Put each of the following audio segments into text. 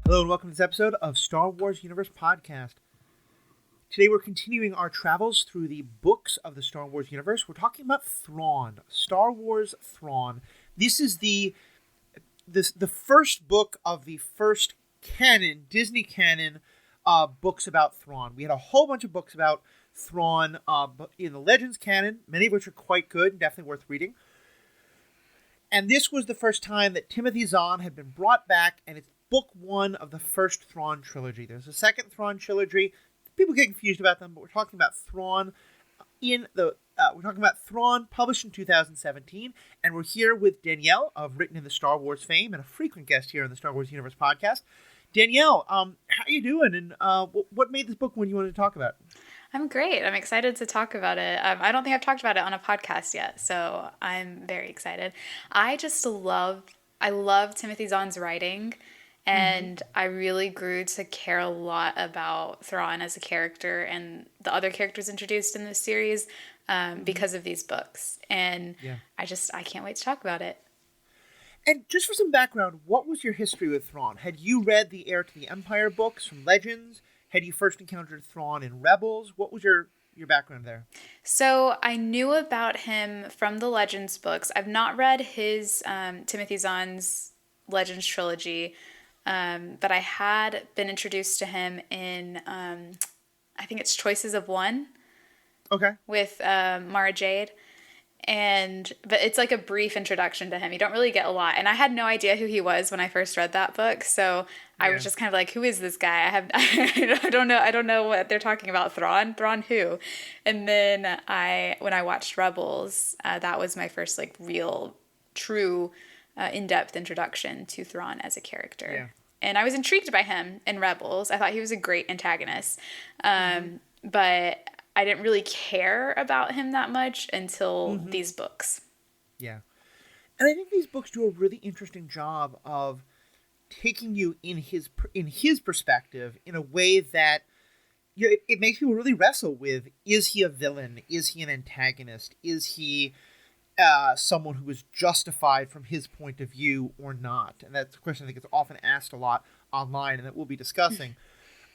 Hello and welcome to this episode of Star Wars Universe Podcast. Today we're continuing our travels through the books of the Star Wars universe. We're talking about Thrawn, Star Wars Thrawn. This is the first book of the first canon, Disney canon, books about Thrawn. We had a whole bunch of books about Thrawn in the Legends canon, many of which are quite good and definitely worth reading. And this was the first time that Timothy Zahn had been brought back, and it's book one of the first Thrawn Trilogy. There's a second Thrawn Trilogy. People get confused about them, but we're talking about Thrawn Thrawn, published in 2017, and we're here with Danielle of Written in the Star Wars fame and a frequent guest here on the Star Wars Universe podcast. Danielle, how are you doing, and what made this book one you wanted to talk about? I'm great. I'm excited to talk about it. I don't think I've talked about it on a podcast yet, so I'm very excited. I love Timothy Zahn's writing, and I really grew to care a lot about Thrawn as a character and the other characters introduced in this series because of these books. And I can't wait to talk about it. And just for some background, what was your history with Thrawn? Had you read the Heir to the Empire books from Legends? Had you first encountered Thrawn in Rebels? What was your background there? So I knew about him from the Legends books. I've not read his Timothy Zahn's Legends trilogy, but I had been introduced to him in, I think it's Choices of One. Okay. With Mara Jade. But it's like a brief introduction to him. You don't really get a lot. And I had no idea who he was when I first read that book. So I was just kind of like, who is this guy? I don't know what they're talking about. Thrawn who? And then when I watched Rebels, that was my first like real, true, in-depth introduction to Thrawn as a character. Yeah. And I was intrigued by him in Rebels. I thought he was a great antagonist. But I didn't really care about him that much until these books. Yeah. And I think these books do a really interesting job of taking you in his perspective in a way that it makes people really wrestle with, is he a villain? Is he an antagonist? Is he someone who is justified from his point of view or not? And that's a question I think is often asked a lot online and that we'll be discussing.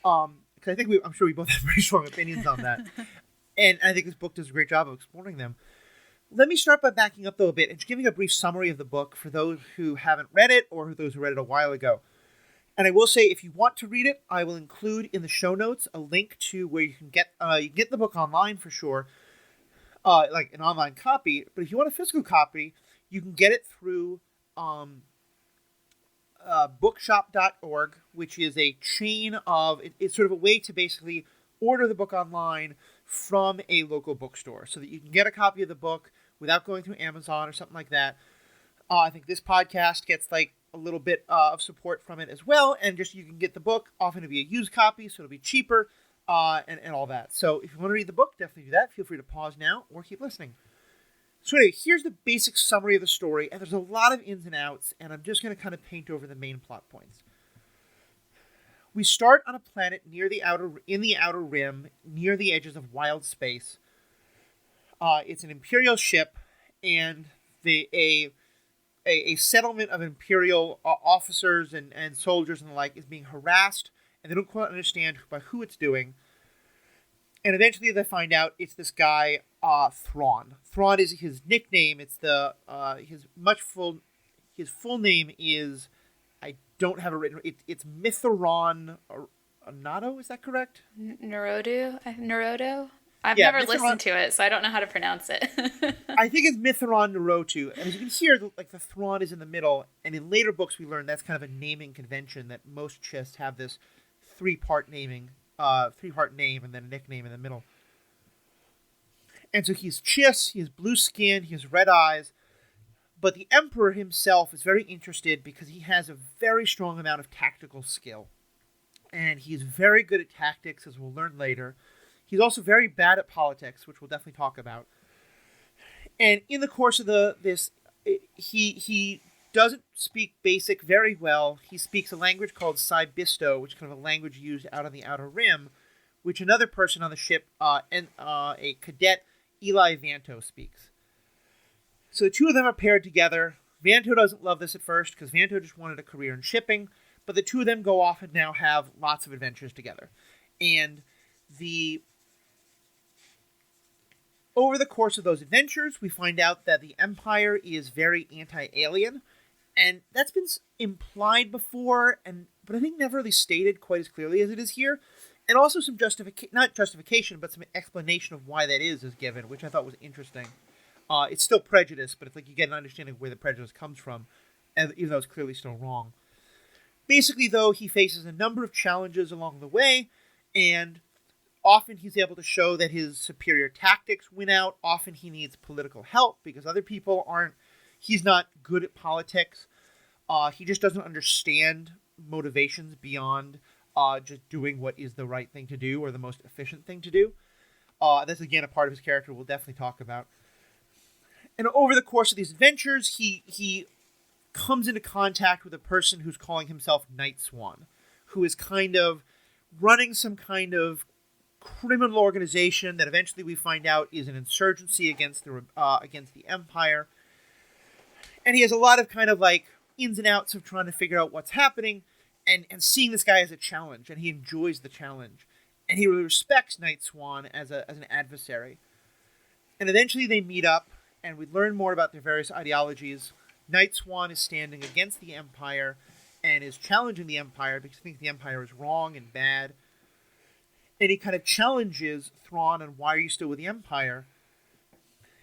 Because I'm sure we both have very strong opinions on that. And I think this book does a great job of exploring them. Let me start by backing up, though, a bit and just giving a brief summary of the book for those who haven't read it or those who read it a while ago. And I will say, if you want to read it, I will include in the show notes a link to where you can get the book online for sure, like an online copy. But if you want a physical copy, you can get it through bookshop.org, which is a chain of, it's sort of a way to basically order the book online from a local bookstore so that you can get a copy of the book without going through Amazon or something like that. I think this podcast gets like a little bit of support from it as well, and just you can get the book. Often it'll be a used copy, so it'll be cheaper and all that. So if you want to read the book, definitely do that. Feel free to pause now or keep listening. So anyway, here's the basic summary of the story, and there's a lot of ins and outs, and I'm just going to kind of paint over the main plot points. We start on a planet in the outer rim, near the edges of wild space. It's an Imperial ship, and a settlement of Imperial officers and soldiers and the like is being harassed, and they don't quite understand by who it's doing. And eventually they find out it's this guy, Thrawn. Thrawn is his nickname. It's his full name is, I don't have it written. It's Thrawn Nato. Is that correct? Naruto. I've never listened to it, so I don't know how to pronounce it. I think it's Thrawn Naruto. And as you can hear, the Thrawn is in the middle. And in later books, we learn that's kind of a naming convention that most chists have this three-part name and then a nickname in the middle. And so he's Chiss, he has blue skin, he has red eyes. But the Emperor himself is very interested because he has a very strong amount of tactical skill. And he's very good at tactics, as we'll learn later. He's also very bad at politics, which we'll definitely talk about. And in the course of this, he doesn't speak Basic very well. He speaks a language called Cybisto, which is kind of a language used out on the Outer Rim, which another person on the ship, a cadet, Eli Vanto, speaks. So the two of them are paired together. Vanto doesn't love this at first because Vanto just wanted a career in shipping, But the two of them go off and now have lots of adventures together. And over the course of those adventures, we find out that the Empire is very anti-alien. And that's been implied before, but I think never really stated quite as clearly as it is here. And also some not justification, but some explanation of why that is given, which I thought was interesting. It's still prejudice, but it's like you get an understanding of where the prejudice comes from, even though it's clearly still wrong. Basically, though, he faces a number of challenges along the way, and often he's able to show that his superior tactics win out. Often he needs political help because other people aren't. He's not good at politics. He just doesn't understand motivations beyond just doing what is the right thing to do or the most efficient thing to do. That's, again, a part of his character we'll definitely talk about. And over the course of these adventures, he comes into contact with a person who's calling himself Night Swan, who is kind of running some kind of criminal organization that eventually we find out is an insurgency against the Empire. And he has a lot of kind of like ins and outs of trying to figure out what's happening and seeing this guy as a challenge, and he enjoys the challenge. And he really respects Night Swan as an adversary. And eventually they meet up, and we learn more about their various ideologies. Night Swan is standing against the Empire and is challenging the Empire because he thinks the Empire is wrong and bad. And he kind of challenges Thrawn on why are you still with the Empire?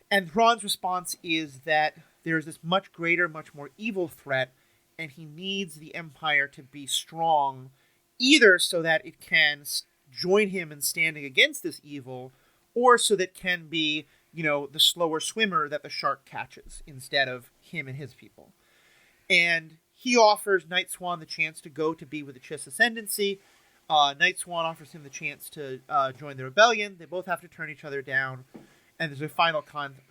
And Thrawn's response is that there is this much greater, much more evil threat, and he needs the Empire to be strong, either so that it can join him in standing against this evil, or so that it can be, the slower swimmer that the shark catches, instead of him and his people. And he offers Night Swan the chance to go to be with the Chiss Ascendancy. Night Swan offers him the chance to join the rebellion. They both have to turn each other down, and there's a final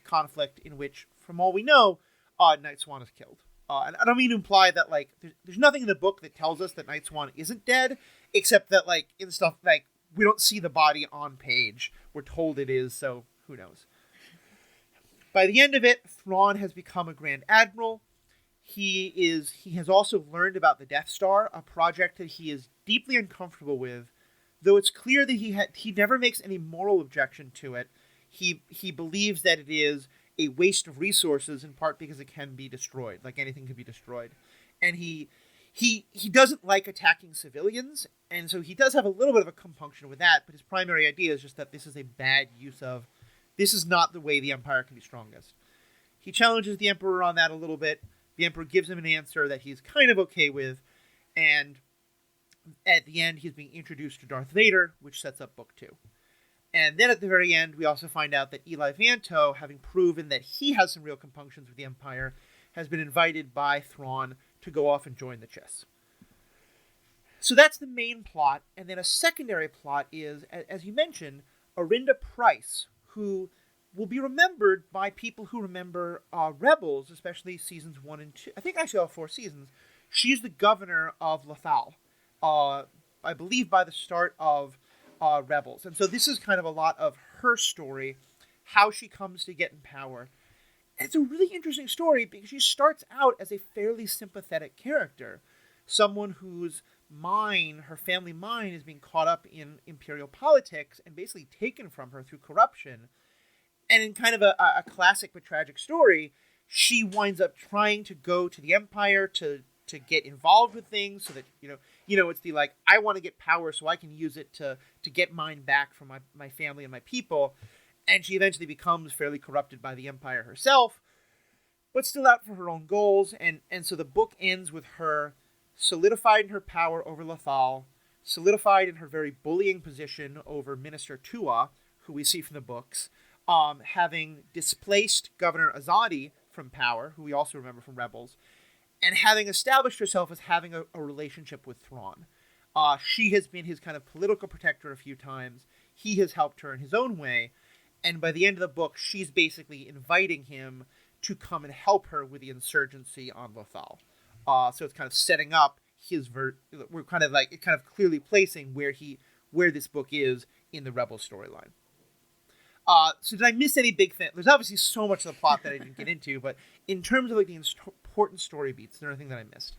conflict in which, from all we know, Night Swan is killed. And I don't mean to imply that, there's nothing in the book that tells us that Night Swan isn't dead, except that, in stuff, we don't see the body on page. We're told it is, so who knows. By the end of it, Thrawn has become a Grand Admiral. He has also learned about the Death Star, a project that he is deeply uncomfortable with, though it's clear that he never makes any moral objection to it. He believes that it is a waste of resources, in part because it can be destroyed, like anything can be destroyed. And he doesn't like attacking civilians, and so he does have a little bit of a compunction with that, but his primary idea is just that this is a bad use of, this is not the way the Empire can be strongest. He challenges the Emperor on that a little bit. The Emperor gives him an answer that he's kind of okay with, and at the end he's being introduced to Darth Vader, which sets up Book 2. And then at the very end, we also find out that Eli Vanto, having proven that he has some real compunctions with the Empire, has been invited by Thrawn to go off and join the Chiss. So that's the main plot, and then a secondary plot is, as you mentioned, Arinda Pryce, who will be remembered by people who remember Rebels, especially seasons 1 and 2. I think actually all 4 seasons. She's the governor of Lothal, I believe by the start of Rebels. And so this is kind of a lot of her story, how she comes to get in power. And it's a really interesting story because she starts out as a fairly sympathetic character. Someone whose her family mine, is being caught up in Imperial politics and basically taken from her through corruption. And in kind of a classic but tragic story, she winds up trying to go to the Empire to get involved with things so that, it's the I want to get power so I can use it to get mine back from my family and my people. And she eventually becomes fairly corrupted by the Empire herself, but still out for her own goals. And so the book ends with her solidified in her power over Lothal, solidified in her very bullying position over Minister Tua, who we see from the books, having displaced Governor Azadi from power, who we also remember from Rebels, and having established herself as having a relationship with Thrawn. She has been his kind of political protector a few times. He has helped her in his own way. And by the end of the book, she's basically inviting him to come and help her with the insurgency on Lothal. So it's kind of setting up we're kind of clearly placing where this book is in the Rebels storyline. So did I miss any big thing? There's obviously so much of the plot that I didn't get into, but in terms of the important story beats, is there anything that I missed?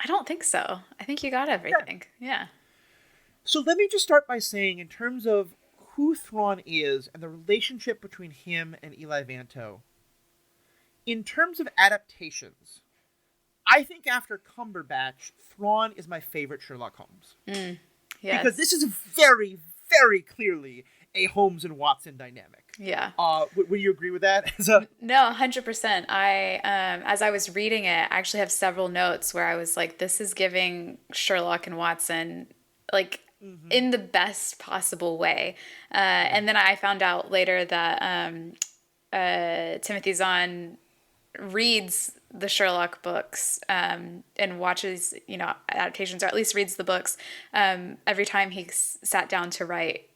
I don't think so. I think you got everything. Yeah. So let me just start by saying, in terms of who Thrawn is and the relationship between him and Eli Vanto, in terms of adaptations, I think after Cumberbatch, Thrawn is my favorite Sherlock Holmes. Yes. Because this is very, very clearly a Holmes and Watson dynamic. Yeah. Would you agree with that? No, 100%. As I was reading it, I actually have several notes where I was like, this is giving Sherlock and Watson, like, in the best possible way. And then I found out later that Timothy Zahn reads the Sherlock books and watches, adaptations, or at least reads the books every time he sat down to write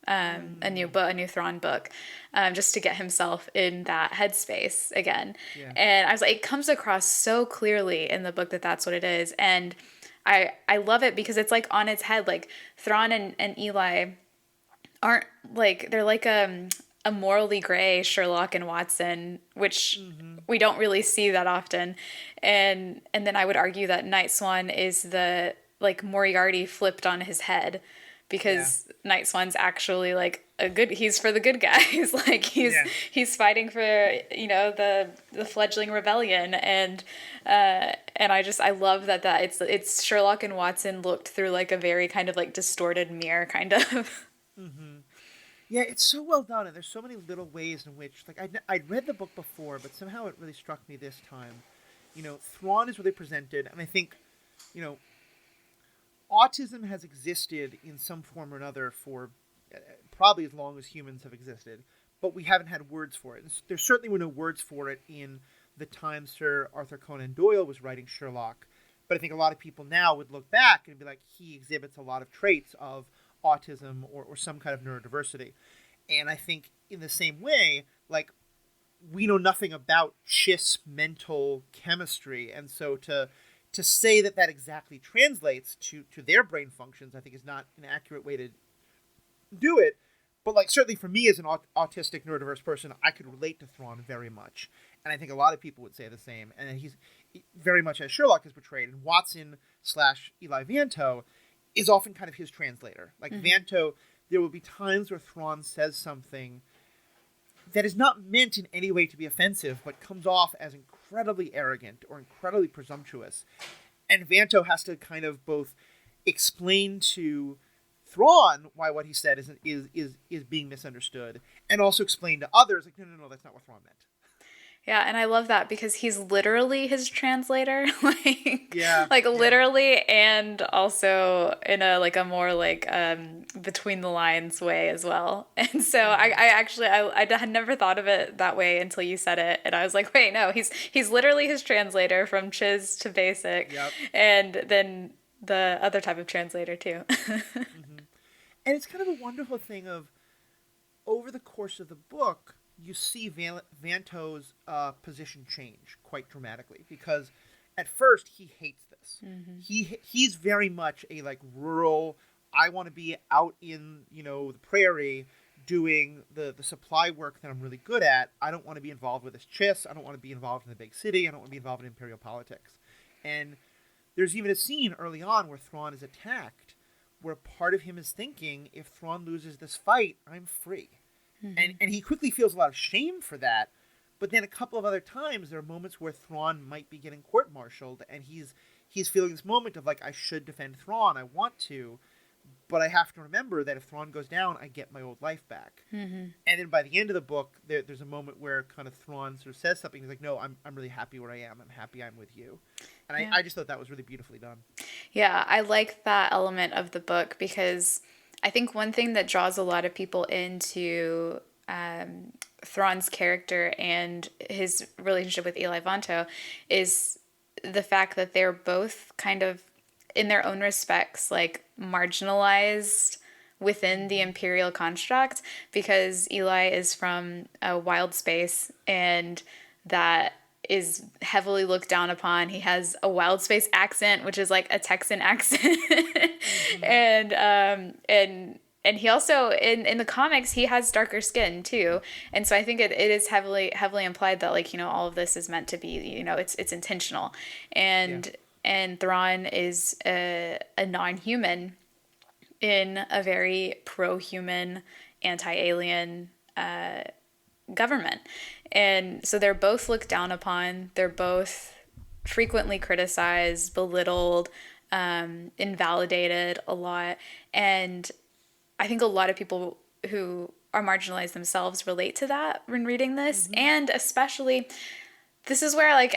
a new Thrawn book, just to get himself in that headspace again. Yeah. And I was like, it comes across so clearly in the book that that's what it is. And I love it because it's like on its head. Like Thrawn and Eli aren't like, they're like a morally gray Sherlock and Watson, which we don't really see that often. And then I would argue that Night Swan is the like Moriarty flipped on his head, because Night Swan's actually like he's for the good guys. Like he's fighting for, the fledgling rebellion. And I love that it's Sherlock and Watson looked through like a very kind of like distorted mirror kind of. Yeah, it's so well done, and there's so many little ways in which, like, I'd read the book before, but somehow it really struck me this time. Thrawn is really presented, and I think, autism has existed in some form or another for probably as long as humans have existed, but we haven't had words for it. And there certainly were no words for it in the time Sir Arthur Conan Doyle was writing Sherlock, but I think a lot of people now would look back and be like, he exhibits a lot of traits of autism or some kind of neurodiversity. And I think in the same way, like, we know nothing about Chiss mental chemistry, and so to say that exactly translates to their brain functions, I think is not an accurate way to do it. But like, certainly for me as an autistic neurodiverse person, I could relate to Thrawn very much, and I think a lot of people would say the same. And he's very much as Sherlock is portrayed, and Watson/Eli Vanto is often kind of his translator. Like Vanto, there will be times where Thrawn says something that is not meant in any way to be offensive, but comes off as incredibly arrogant or incredibly presumptuous. And Vanto has to kind of both explain to Thrawn why what he said is being misunderstood, and also explain to others, like, no, that's not what Thrawn meant. Yeah, and I love that because he's literally his translator, literally, and also in a more like between the lines way as well. And so I had never thought of it that way until you said it, and I was like, wait, no, he's literally his translator from Chiss to Basic, and then the other type of translator too. And it's kind of a wonderful thing of, over the course of the book, you see Vanto's position change quite dramatically, because at first he hates this. He's very much a like rural, I want to be out in the prairie doing the supply work that I'm really good at. I don't want to be involved with this Chiss. I don't want to be involved in the big city. I don't want to be involved in imperial politics. And there's even a scene early on where Thrawn is attacked, where part of him is thinking, if Thrawn loses this fight, I'm free. And he quickly feels a lot of shame for that. But then a couple of other times, there are moments where Thrawn might be getting court-martialed, and he's feeling this moment of, like, I should defend Thrawn, I want to, but I have to remember that if Thrawn goes down, I get my old life back. And then by the end of the book, there's a moment where kind of Thrawn sort of says something, he's like, no, I'm really happy where I am, I'm happy I'm with you. And I just thought that was really beautifully done. Yeah, I like that element of the book, because I think one thing that draws a lot of people into Thrawn's character and his relationship with Eli Vanto is the fact that they're both kind of, in their own respects, like marginalized within the Imperial construct, because Eli is from a wild space, and that is heavily looked down upon. He has a wild space accent, which is like a Texan accent. And he also, in the comics, he has darker skin too. And so I think it is heavily implied that, like, all of this is meant to be, it's intentional. And and Thrawn is a non-human in a very pro-human, anti-alien government. And so they're both looked down upon. They're both frequently criticized, belittled, invalidated a lot. And I think a lot of people who are marginalized themselves relate to that when reading this. Mm-hmm. And especially, this is where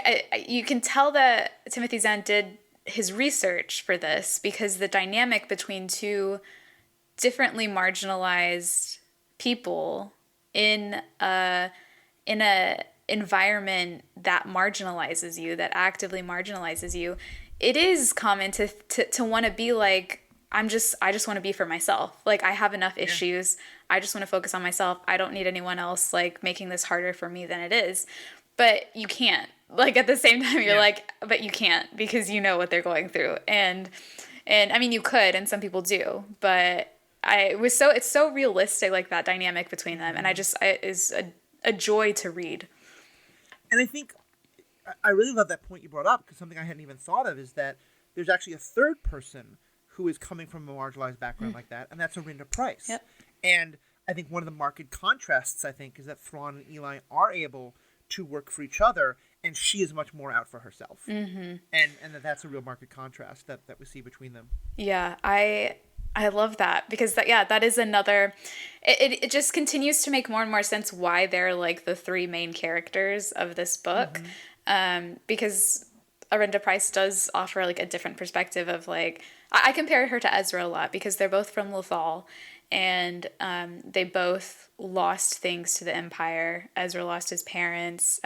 you can tell that Timothy Zahn did his research for this, because the dynamic between two differently marginalized people in a environment that marginalizes you, that actively marginalizes you, it is common to want to be like, I just want to be for myself. Like, I have enough issues. I just want to focus on myself. I don't need anyone else like making this harder for me than it is. But you can't. Like, at the same time, you're like, but you can't, because you know what they're going through. And I mean, you could, and some people do, but it's so realistic, like that dynamic between them. And it is a joy to read. And I think I really love that point you brought up, because something I hadn't even thought of is that there's actually a third person who is coming from a marginalized background like that, and that's Arinda Price. Yep. And I think one of the marked contrasts, I think, is that Thrawn and Eli are able to work for each other, and she is much more out for herself. Mm-hmm. And that's a real marked contrast that we see between them. Yeah, I love that, because that is another, it just continues to make more and more sense why they're like the three main characters of this book. Mm-hmm. Because Arinda Price does offer like a different perspective of like, I compare her to Ezra a lot, because they're both from Lothal, and they both lost things to the Empire. Ezra lost his parents.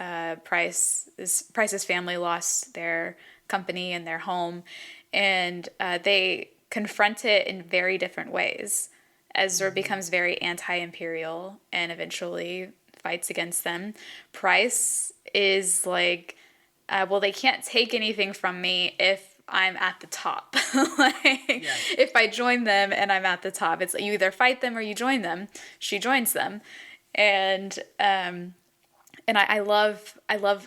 Price's family lost their company and their home, and they confront it in very different ways. Ezra becomes very anti-imperial and eventually fights against them. Price is like, well, they can't take anything from me if I'm at the top. If I join them and I'm at the top, it's like you either fight them or you join them. She joins them. And I love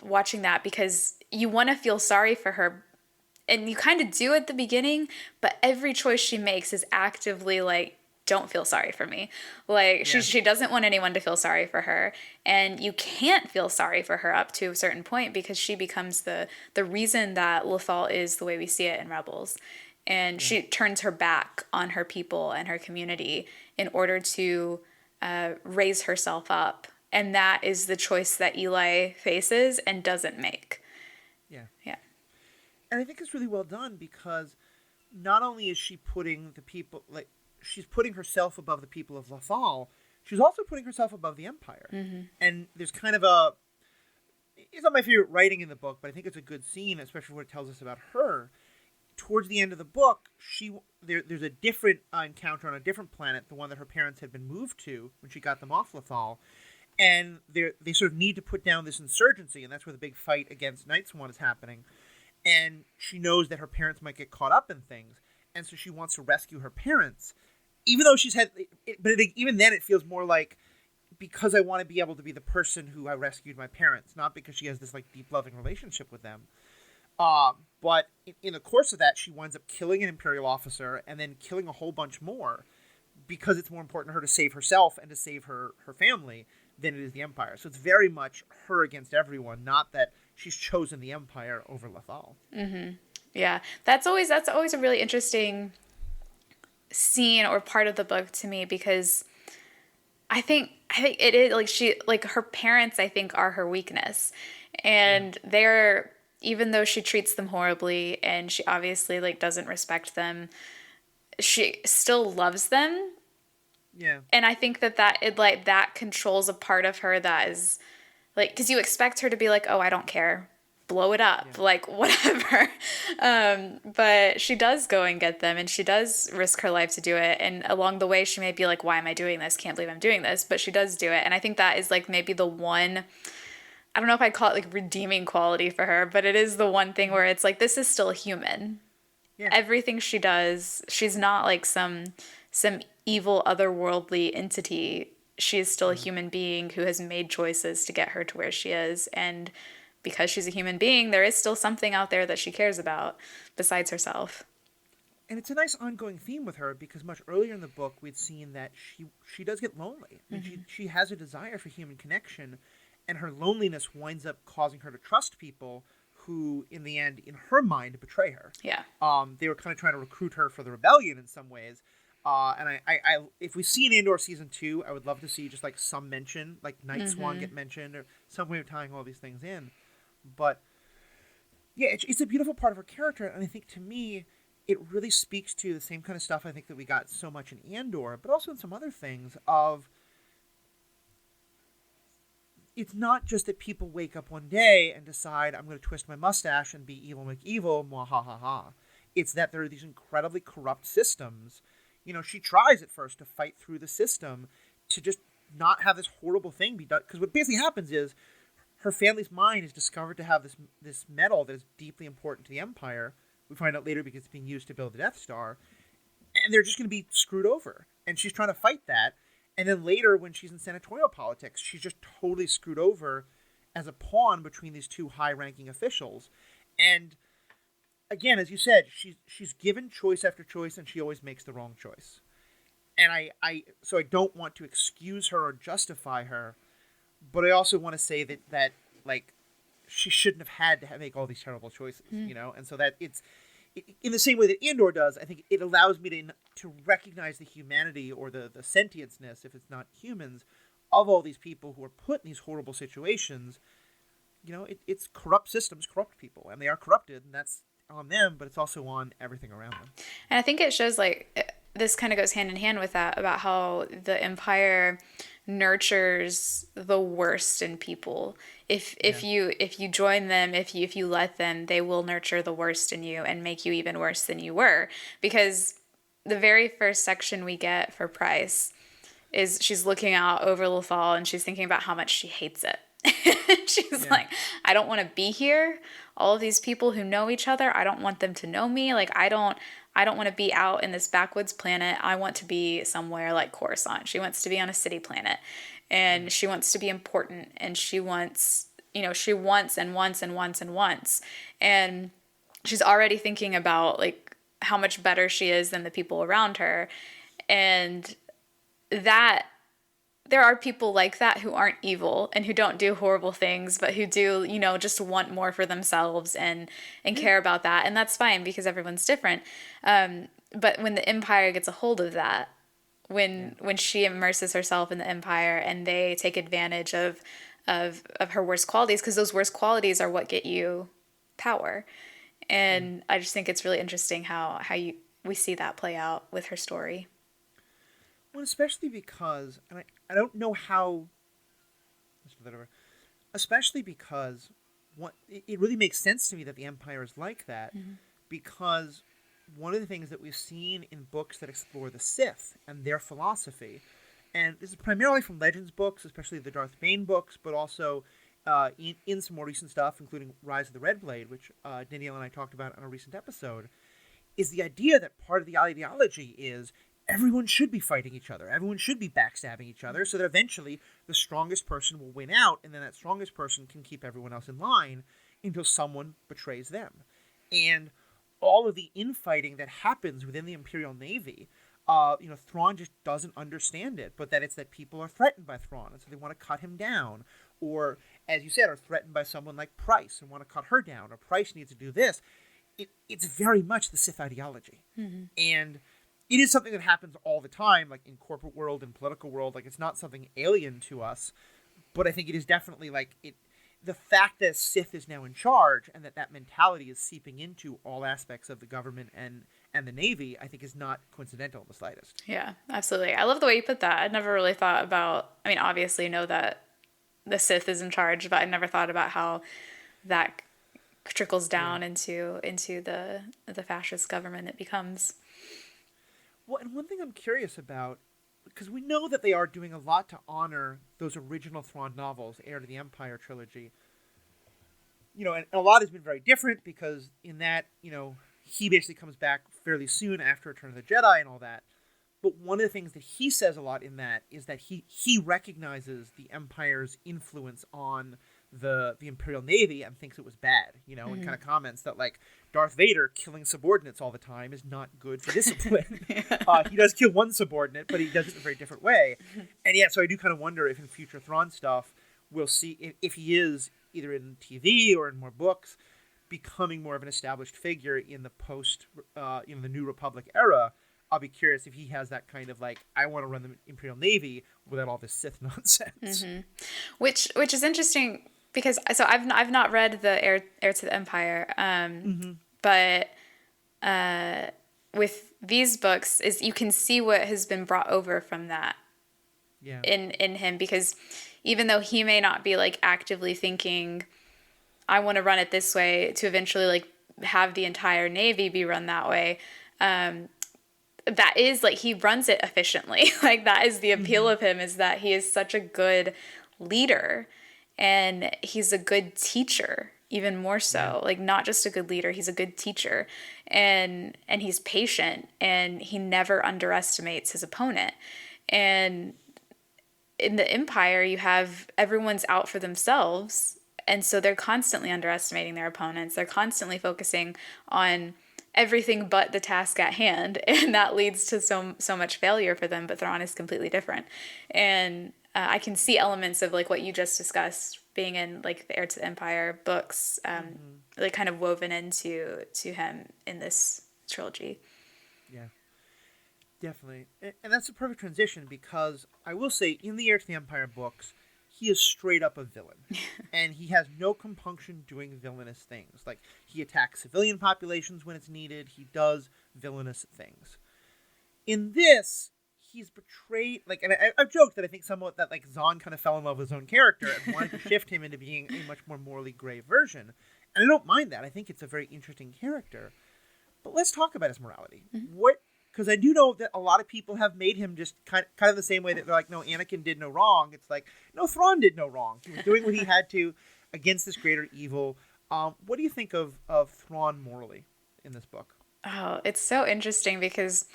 watching that, because you want to feel sorry for her, and you kind of do at the beginning, but every choice she makes is actively like, don't feel sorry for me. Like, she doesn't want anyone to feel sorry for her, and you can't feel sorry for her up to a certain point, because she becomes the reason that Lothal is the way we see it in Rebels. And she turns her back on her people and her community in order to raise herself up. And that is the choice that Eli faces and doesn't make. Yeah. Yeah. And I think it's really well done, because not only is she putting the people, like, she's putting herself above the people of Lothal, she's also putting herself above the Empire. Mm-hmm. And there's kind of it's not my favorite writing in the book, but I think it's a good scene, especially what it tells us about her. Towards the end of the book, there's a different encounter on a different planet, the one that her parents had been moved to when she got them off Lothal. And they sort of need to put down this insurgency, and that's where the big fight against Night Swan is happening. And she knows that her parents might get caught up in things, and so she wants to rescue her parents, even though she's had. But even then, it feels more like, because I want to be able to be the person who I rescued my parents, not because she has this like deep loving relationship with them. But in the course of that, she winds up killing an Imperial officer and then killing a whole bunch more, because it's more important to her to save herself and to save her family than it is the Empire. So it's very much her against everyone, not that she's chosen the Empire over Lothal. Mm-hmm. Yeah, that's always a really interesting scene or part of the book to me, because I think it is like her parents, I think, are her weakness, and they're, even though she treats them horribly and she obviously like doesn't respect them, she still loves them. Yeah. And I think that controls a part of her that is like, because you expect her to be like, oh, I don't care, blow it up, like whatever. But she does go and get them, and she does risk her life to do it. And along the way, she may be like, why am I doing this? Can't believe I'm doing this. But she does do it. And I think that is like maybe the one, I don't know if I'd call it like redeeming quality for her, but it is the one thing where it's like, this is still human. Yeah. Everything she does, she's not like some evil otherworldly entity. She is still a human being who has made choices to get her to where she is, and because she's a human being, there is still something out there that she cares about besides herself. And it's a nice ongoing theme with her, because much earlier in the book we'd seen that she does get lonely. I mean, she has a desire for human connection, and her loneliness winds up causing her to trust people who, in the end, in her mind, betray her. Yeah. They were kind of trying to recruit her for the rebellion in some ways. And I if we see in Andor season 2, I would love to see just like some mention, like Night Swan get mentioned, or some way of tying all these things in. But yeah, it's a beautiful part of her character, and I think to me, it really speaks to the same kind of stuff I think that we got so much in Andor, but also in some other things of, it's not just that people wake up one day and decide, I'm going to twist my mustache and be evil McEvil, mwahaha. It's that there are these incredibly corrupt systems. You know, she tries at first to fight through the system to just not have this horrible thing be done. Because what basically happens is her family's mine is discovered to have this metal that is deeply important to the Empire. We find out later because it's being used to build the Death Star. And they're just going to be screwed over. And she's trying to fight that. And then later, when she's in senatorial politics, she's just totally screwed over as a pawn between these two high-ranking officials. And again, as you said, she's given choice after choice, and she always makes the wrong choice. And so I don't want to excuse her or justify her, but I also want to say that like, she shouldn't have had to make all these terrible choices, you know? And so that in the same way that Andor does, I think it allows me to recognize the humanity or the sentienceness, if it's not humans, of all these people who are put in these horrible situations. You know, it's corrupt systems, corrupt people, and they are corrupted, and that's on them, but it's also on everything around them. And I think it shows, like, this kind of goes hand in hand with that, about how the Empire nurtures the worst in people. If you join them, if you let them, they will nurture the worst in you and make you even worse than you were. Because the very first section we get for Price is she's looking out over Lothal and she's thinking about how much she hates it. She's like, I don't want to be here. All of these people who know each other, I don't want them to know me. Like, I don't want to be out in this backwoods planet. I want to be somewhere like Coruscant. She wants to be on a city planet, and she wants to be important, and she wants and wants and wants and wants. And she's already thinking about, like, how much better she is than the people around her. And that there are people like that who aren't evil and who don't do horrible things, but who do, just want more for themselves and care about that. And that's fine because everyone's different. But when the Empire gets a hold of that, when she immerses herself in the Empire and they take advantage of her worst qualities, because those worst qualities are what get you power. And I just think it's really interesting how we see that play out with her story. Well, especially because, and I don't know how, especially because it really makes sense to me that the Empire is like that, because one of the things that we've seen in books that explore the Sith and their philosophy, and this is primarily from Legends books, especially the Darth Bane books, but also in some more recent stuff, including Rise of the Red Blade, which Danielle and I talked about on a recent episode, is the idea that part of the ideology is everyone should be fighting each other. Everyone should be backstabbing each other so that eventually the strongest person will win out, and then that strongest person can keep everyone else in line until someone betrays them. And all of the infighting that happens within the Imperial Navy, Thrawn just doesn't understand it, but that it's that people are threatened by Thrawn, and so they want to cut him down. Or, as you said, are threatened by someone like Price and want to cut her down, or Price needs to do this. It's very much the Sith ideology. And it is something that happens all the time, like in corporate world and political world. Like, it's not something alien to us, but I think it is definitely the fact that Sith is now in charge and that mentality is seeping into all aspects of the government and the Navy, I think is not coincidental in the slightest. Yeah, absolutely. I love the way you put that. I'd never really thought about, obviously know that the Sith is in charge, but I never thought about how that trickles down into the fascist government it becomes. Well, and one thing I'm curious about, because we know that they are doing a lot to honor those original Thrawn novels, Heir to the Empire trilogy. And a lot has been very different because in that, he basically comes back fairly soon after Return of the Jedi and all that. But one of the things that he says a lot in that is that he recognizes the Empire's influence on the Imperial Navy and thinks it was bad, and kind of comments that, like, Darth Vader killing subordinates all the time is not good for discipline. He does kill one subordinate, but he does it in a very different way. And yeah, so I do kind of wonder if in future Thrawn stuff, we'll see if he is either in TV or in more books, becoming more of an established figure in the the New Republic era. I'll be curious if he has that kind of, like, I want to run the Imperial Navy without all this Sith nonsense. Which is interesting because I've not read the Heir to the Empire, but with these books is you can see what has been brought over from that in him, because even though he may not be, like, actively thinking, I want to run it this way to eventually, like, have the entire Navy be run that way, that is, like, he runs it efficiently. Like, that is the appeal of him, is that he is such a good leader, and he's a good teacher, even more so. Like, not just a good leader, he's a good teacher, and he's patient, and he never underestimates his opponent. And in the Empire, you have everyone's out for themselves, and so they're constantly underestimating their opponents. They're constantly focusing on everything but the task at hand, and that leads to so much failure for them. But Thrawn is completely different, and I can see elements of, like, what you just discussed being in, like, the Heir to the Empire books, like, kind of woven into him in this trilogy. Yeah, definitely, and that's a perfect transition, because I will say in the Heir to the Empire books, he is straight up a villain, and he has no compunction doing villainous things. Like, he attacks civilian populations when it's needed. He does villainous things. In this, he's betrayed, like, and I've joked that I think somewhat that, like, Zahn kind of fell in love with his own character and wanted to shift him into being a much more morally gray version. And I don't mind that. I think it's a very interesting character. But let's talk about his morality. Because I do know that a lot of people have made him just kind of the same way that they're like, no, Anakin did no wrong. It's like, no, Thrawn did no wrong. He was doing what he had to against this greater evil. What do you think of Thrawn morally in this book? Oh, it's so interesting because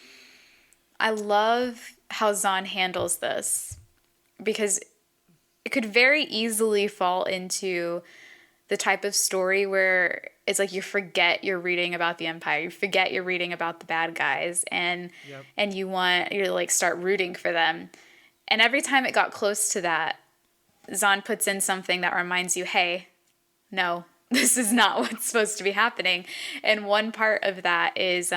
I love how Zahn handles this, because it could very easily fall into the type of story where it's like you forget you're reading about the Empire, you forget you're reading about the bad guys, and you're like start rooting for them. And every time it got close to that, Zahn puts in something that reminds you, hey, no, this is not what's supposed to be happening. And one part of that is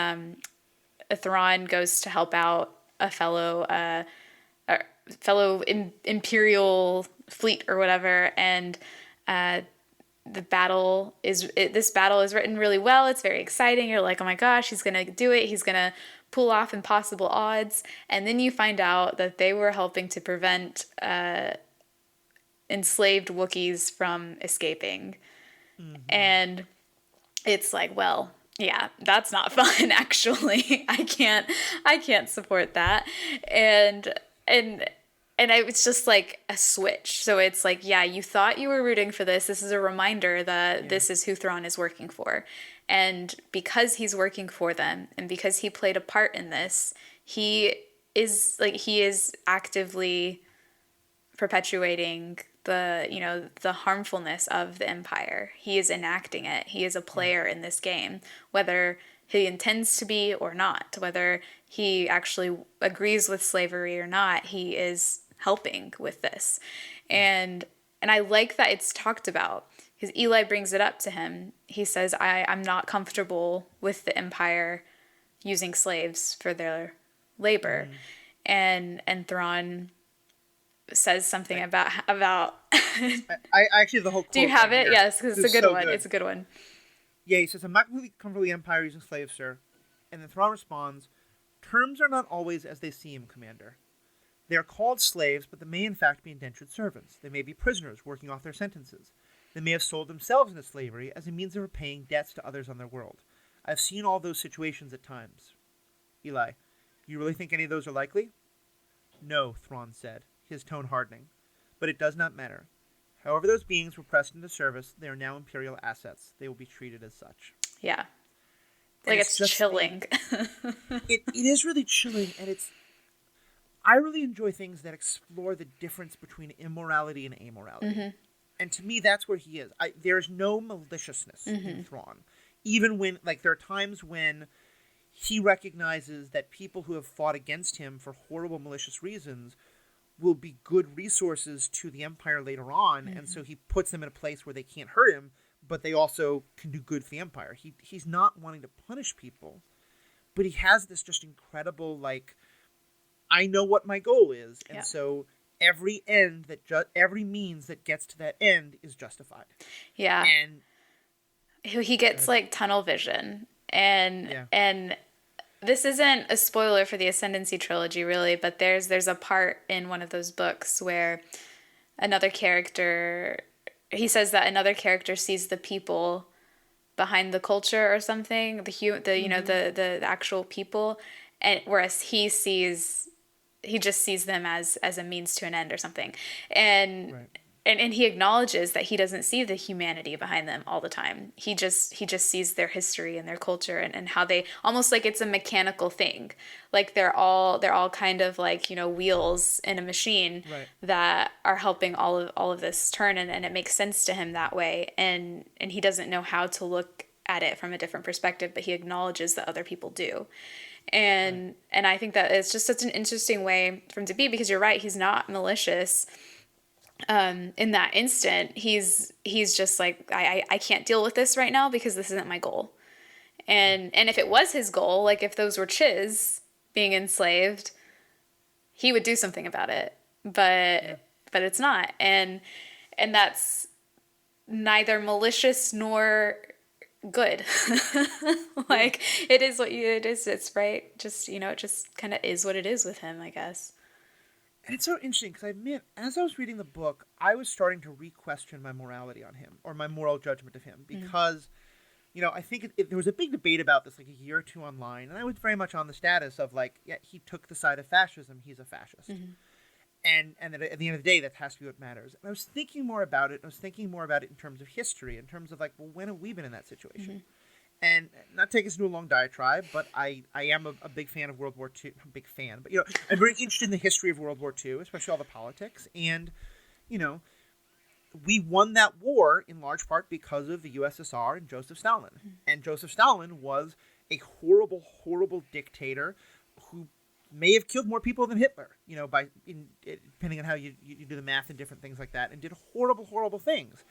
Thrawn goes to help out a fellow Imperial fleet or whatever, and this battle is written really well. It's very exciting. You're like, oh my gosh, he's gonna do it. He's gonna pull off impossible odds. And then you find out that they were helping to prevent enslaved Wookiees from escaping. And it's like, well, yeah, that's not fun, actually. I can't support that. And it's just like a switch. So it's like, yeah, you thought you were rooting for this. This is a reminder that this is who Thrawn is working for. And because he's working for them, and because he played a part in this, he is actively perpetuating the harmfulness of the Empire. He is enacting it. He is a player in this game, whether he intends to be or not, whether he actually agrees with slavery or not. He is helping with this. And I like that it's talked about, because Eli brings it up to him. He says, I'm not comfortable with the Empire using slaves for their labor. And Thrawn says something about I actually, the whole quote. Do you have it? Here. Yes, because it's a good one. It's a good one. Yeah, he says, I'm not completely comfortable with the Empire using slaves, sir. And then Thrawn responds, terms are not always as they seem, Commander. They are called slaves, but they may in fact be indentured servants. They may be prisoners working off their sentences. They may have sold themselves into slavery as a means of repaying debts to others on their world. I've seen all those situations at times. Eli, you really think any of those are likely? No, Thrawn said, his tone hardening. But it does not matter. However those beings were pressed into service, they are now Imperial assets. They will be treated as such. Yeah. Like, it's chilling. It is really chilling, and I really enjoy things that explore the difference between immorality and amorality. And to me, that's where he is. There's no maliciousness in Thrawn. Even when, like, there are times when he recognizes that people who have fought against him for horrible, malicious reasons will be good resources to the Empire later on, and so he puts them in a place where they can't hurt him, but they also can do good for the Empire. He's not wanting to punish people, but he has this just incredible, like, I know what my goal is, and so every every means that gets to that end is justified. Yeah. And he gets like tunnel vision, and this isn't a spoiler for the Ascendancy trilogy, really, but there's a part in one of those books where another character, he says that another character sees the people behind the culture or something, the actual people, and whereas he just sees them as a means to an end or something, and he acknowledges that he doesn't see the humanity behind them all the time. He just sees their history and their culture and how they, almost like it's a mechanical thing. Like they're all kind of like, wheels in a machine that are helping all of this turn, and it makes sense to him that way. And he doesn't know how to look at it from a different perspective, but he acknowledges that other people do. And I think that it's just such an interesting way for him to be, because you're right, he's not malicious. In that instant, he's just like, I can't deal with this right now because this isn't my goal. And if it was his goal, like if those were Chiz being enslaved, he would do something about it. But it's not. And that's neither malicious nor good. Like it is what it is. It's right. Just, it just kind of is what it is with him, I guess. And it's so interesting because I admit, as I was reading the book, I was starting to re-question my morality on him, or my moral judgment of him, because, I think there was a big debate about this like a year or two online, and I was very much on the status of like, yeah, he took the side of fascism, he's a fascist. And that at the end of the day, that has to be what matters. And I was thinking more about it, in terms of history, in terms of like, well, when have we been in that situation? And not take us into a long diatribe, but I am a big fan of World War II. I'm a big fan, but, I'm very interested in the history of World War II, especially all the politics. And, we won that war in large part because of the USSR and Joseph Stalin. And Joseph Stalin was a horrible, horrible dictator who may have killed more people than Hitler, depending on how you do the math and different things like that, and did horrible, horrible things.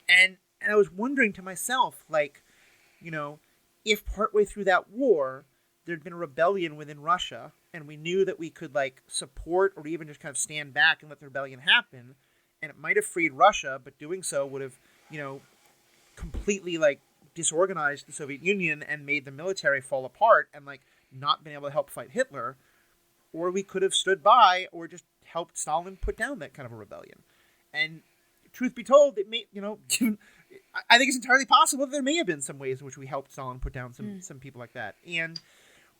And I was wondering to myself, like, if partway through that war there'd been a rebellion within Russia, and we knew that we could like support or even just kind of stand back and let the rebellion happen, and it might have freed Russia, but doing so would have, completely like disorganized the Soviet Union and made the military fall apart and like not been able to help fight Hitler, or we could have stood by or just helped Stalin put down that kind of a rebellion. And truth be told, it may, I think it's entirely possible that there may have been some ways in which we helped Stalin put down some people like that. And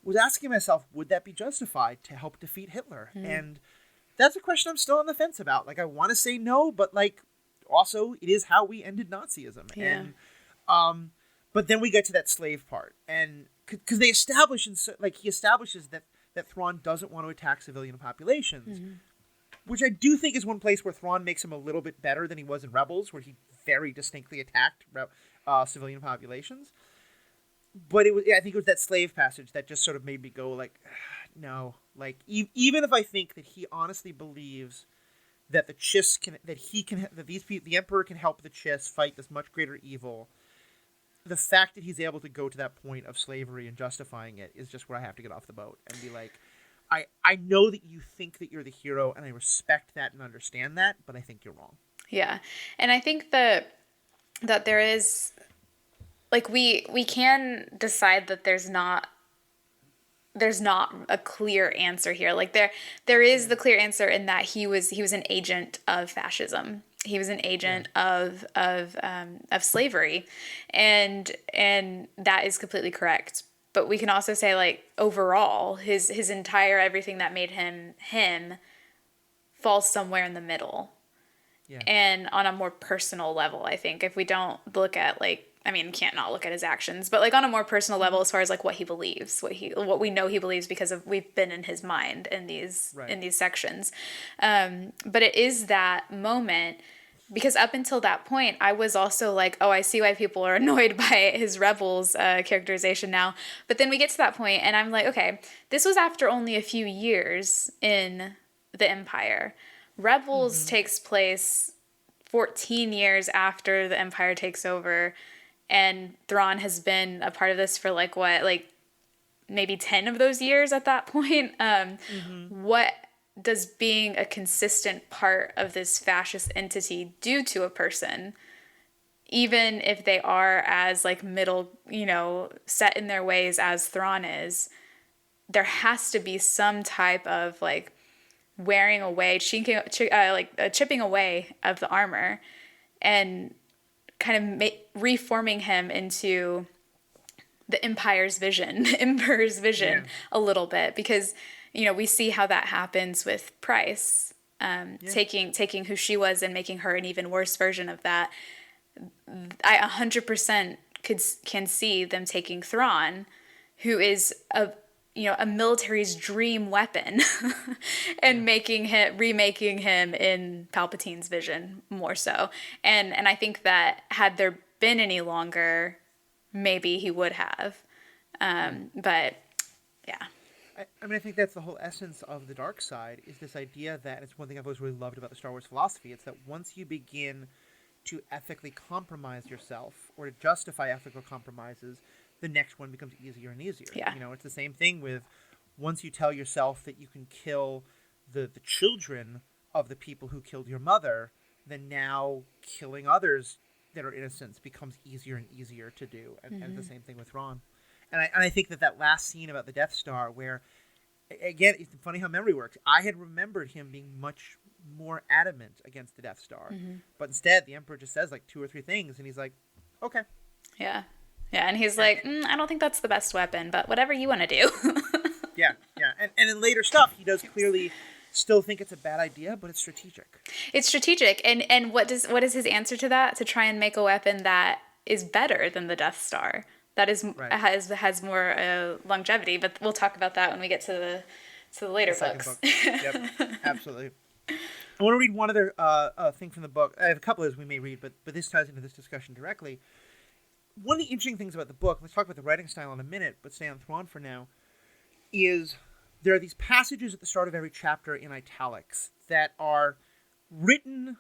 was asking myself, would that be justified to help defeat Hitler? And that's a question I'm still on the fence about. Like, I want to say no, but like, also, it is how we ended Nazism. Yeah. And, but then we get to that slave part. And because they establish, he establishes that Thrawn doesn't want to attack civilian populations. Which I do think is one place where Thrawn makes him a little bit better than he was in Rebels, where he very distinctly attacked civilian populations. But I think it was that slave passage that just sort of made me go like, no. Like, even if I think that he honestly believes that the Chiss the Emperor can help the Chiss fight this much greater evil, the fact that he's able to go to that point of slavery and justifying it is just where I have to get off the boat and be like, I know that you think that you're the hero, and I respect that and understand that, but I think you're wrong. Yeah. And I think that there is, like, we can decide that there's not a clear answer here. Like, there is the clear answer in that he was an agent of fascism. He was an agent of slavery, and that is completely correct. But we can also say, like, overall, his entire everything that made him falls somewhere in the middle. Yeah. And on a more personal level, I think, if we don't look at, like, I mean, can't not look at his actions, but like on a more personal level, as far as like what he believes, what we know he believes because we've been in his mind in these sections. But it is that moment because up until that point, I was also like, oh, I see why people are annoyed by his Rebels characterization now. But then we get to that point, and I'm like, okay, this was after only a few years in the Empire. Rebels takes place 14 years after the Empire takes over, and Thrawn has been a part of this for like what, like maybe 10 of those years at that point. What does being a consistent part of this fascist entity do to a person, even if they are as like middle, set in their ways as Thrawn is? There has to be some type of like wearing away, chipping away of the armor and kind of reforming him into the Empire's vision, the Emperor's vision a little bit, because we see how that happens with Price, taking who she was and making her an even worse version of that. I 100% can see them taking Thrawn, who is a military's dream weapon, and remaking him in Palpatine's vision more so. And I think that had there been any longer, maybe he would have. But yeah. I think that's the whole essence of the dark side, is this idea that, it's one thing I've always really loved about the Star Wars philosophy, it's that once you begin to ethically compromise yourself or to justify ethical compromises, the next one becomes easier and easier. Yeah. It's the same thing with once you tell yourself that you can kill the children of the people who killed your mother, then now killing others that are innocents becomes easier and easier to do. And the same thing with Thrawn. And I think that last scene about the Death Star, where, again, it's funny how memory works. I had remembered him being much more adamant against the Death Star. But instead, the Emperor just says like 2 or 3 things, and he's like, okay. Yeah. Yeah, and he's like, I don't think that's the best weapon, but whatever you want to do. Yeah. And in later stuff, he does clearly still think it's a bad idea, but it's strategic. It's strategic. And what is his answer to that? To try and make a weapon that is better than the Death Star. That is has more longevity, but we'll talk about that when we get to the later books. Book. Yep, absolutely. I want to read one other thing from the book. I have a couple as we may read, but this ties into this discussion directly. One of the interesting things about the book, let's talk about the writing style in a minute, but stay on Thrawn for now, is there are these passages at the start of every chapter in italics that are written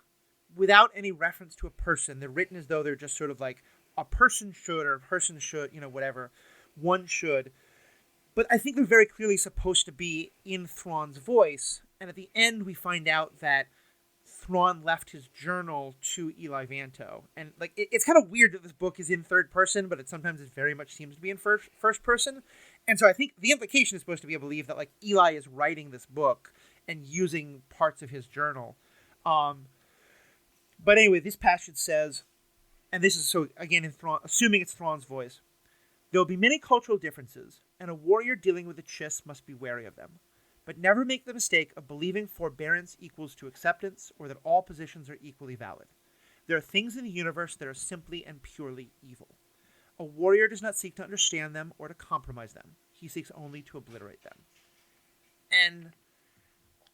without any reference to a person. They're written as though they're just sort of like, a person should, or a person should, whatever, one should. But I think they're very clearly supposed to be in Thrawn's voice. And at the end, we find out that Thrawn left his journal to Eli Vanto. And like, it's kind of weird that this book is in third person, but sometimes it very much seems to be in first person. And so I think the implication is supposed to be a belief that like Eli is writing this book and using parts of his journal. But anyway, this passage says, and this is so, again, in Thrawn, assuming it's Thrawn's voice, there will be many cultural differences, and a warrior dealing with the Chiss must be wary of them. But never make the mistake of believing forbearance equals to acceptance, or that all positions are equally valid. There are things in the universe that are simply and purely evil. A warrior does not seek to understand them or to compromise them. He seeks only to obliterate them. And,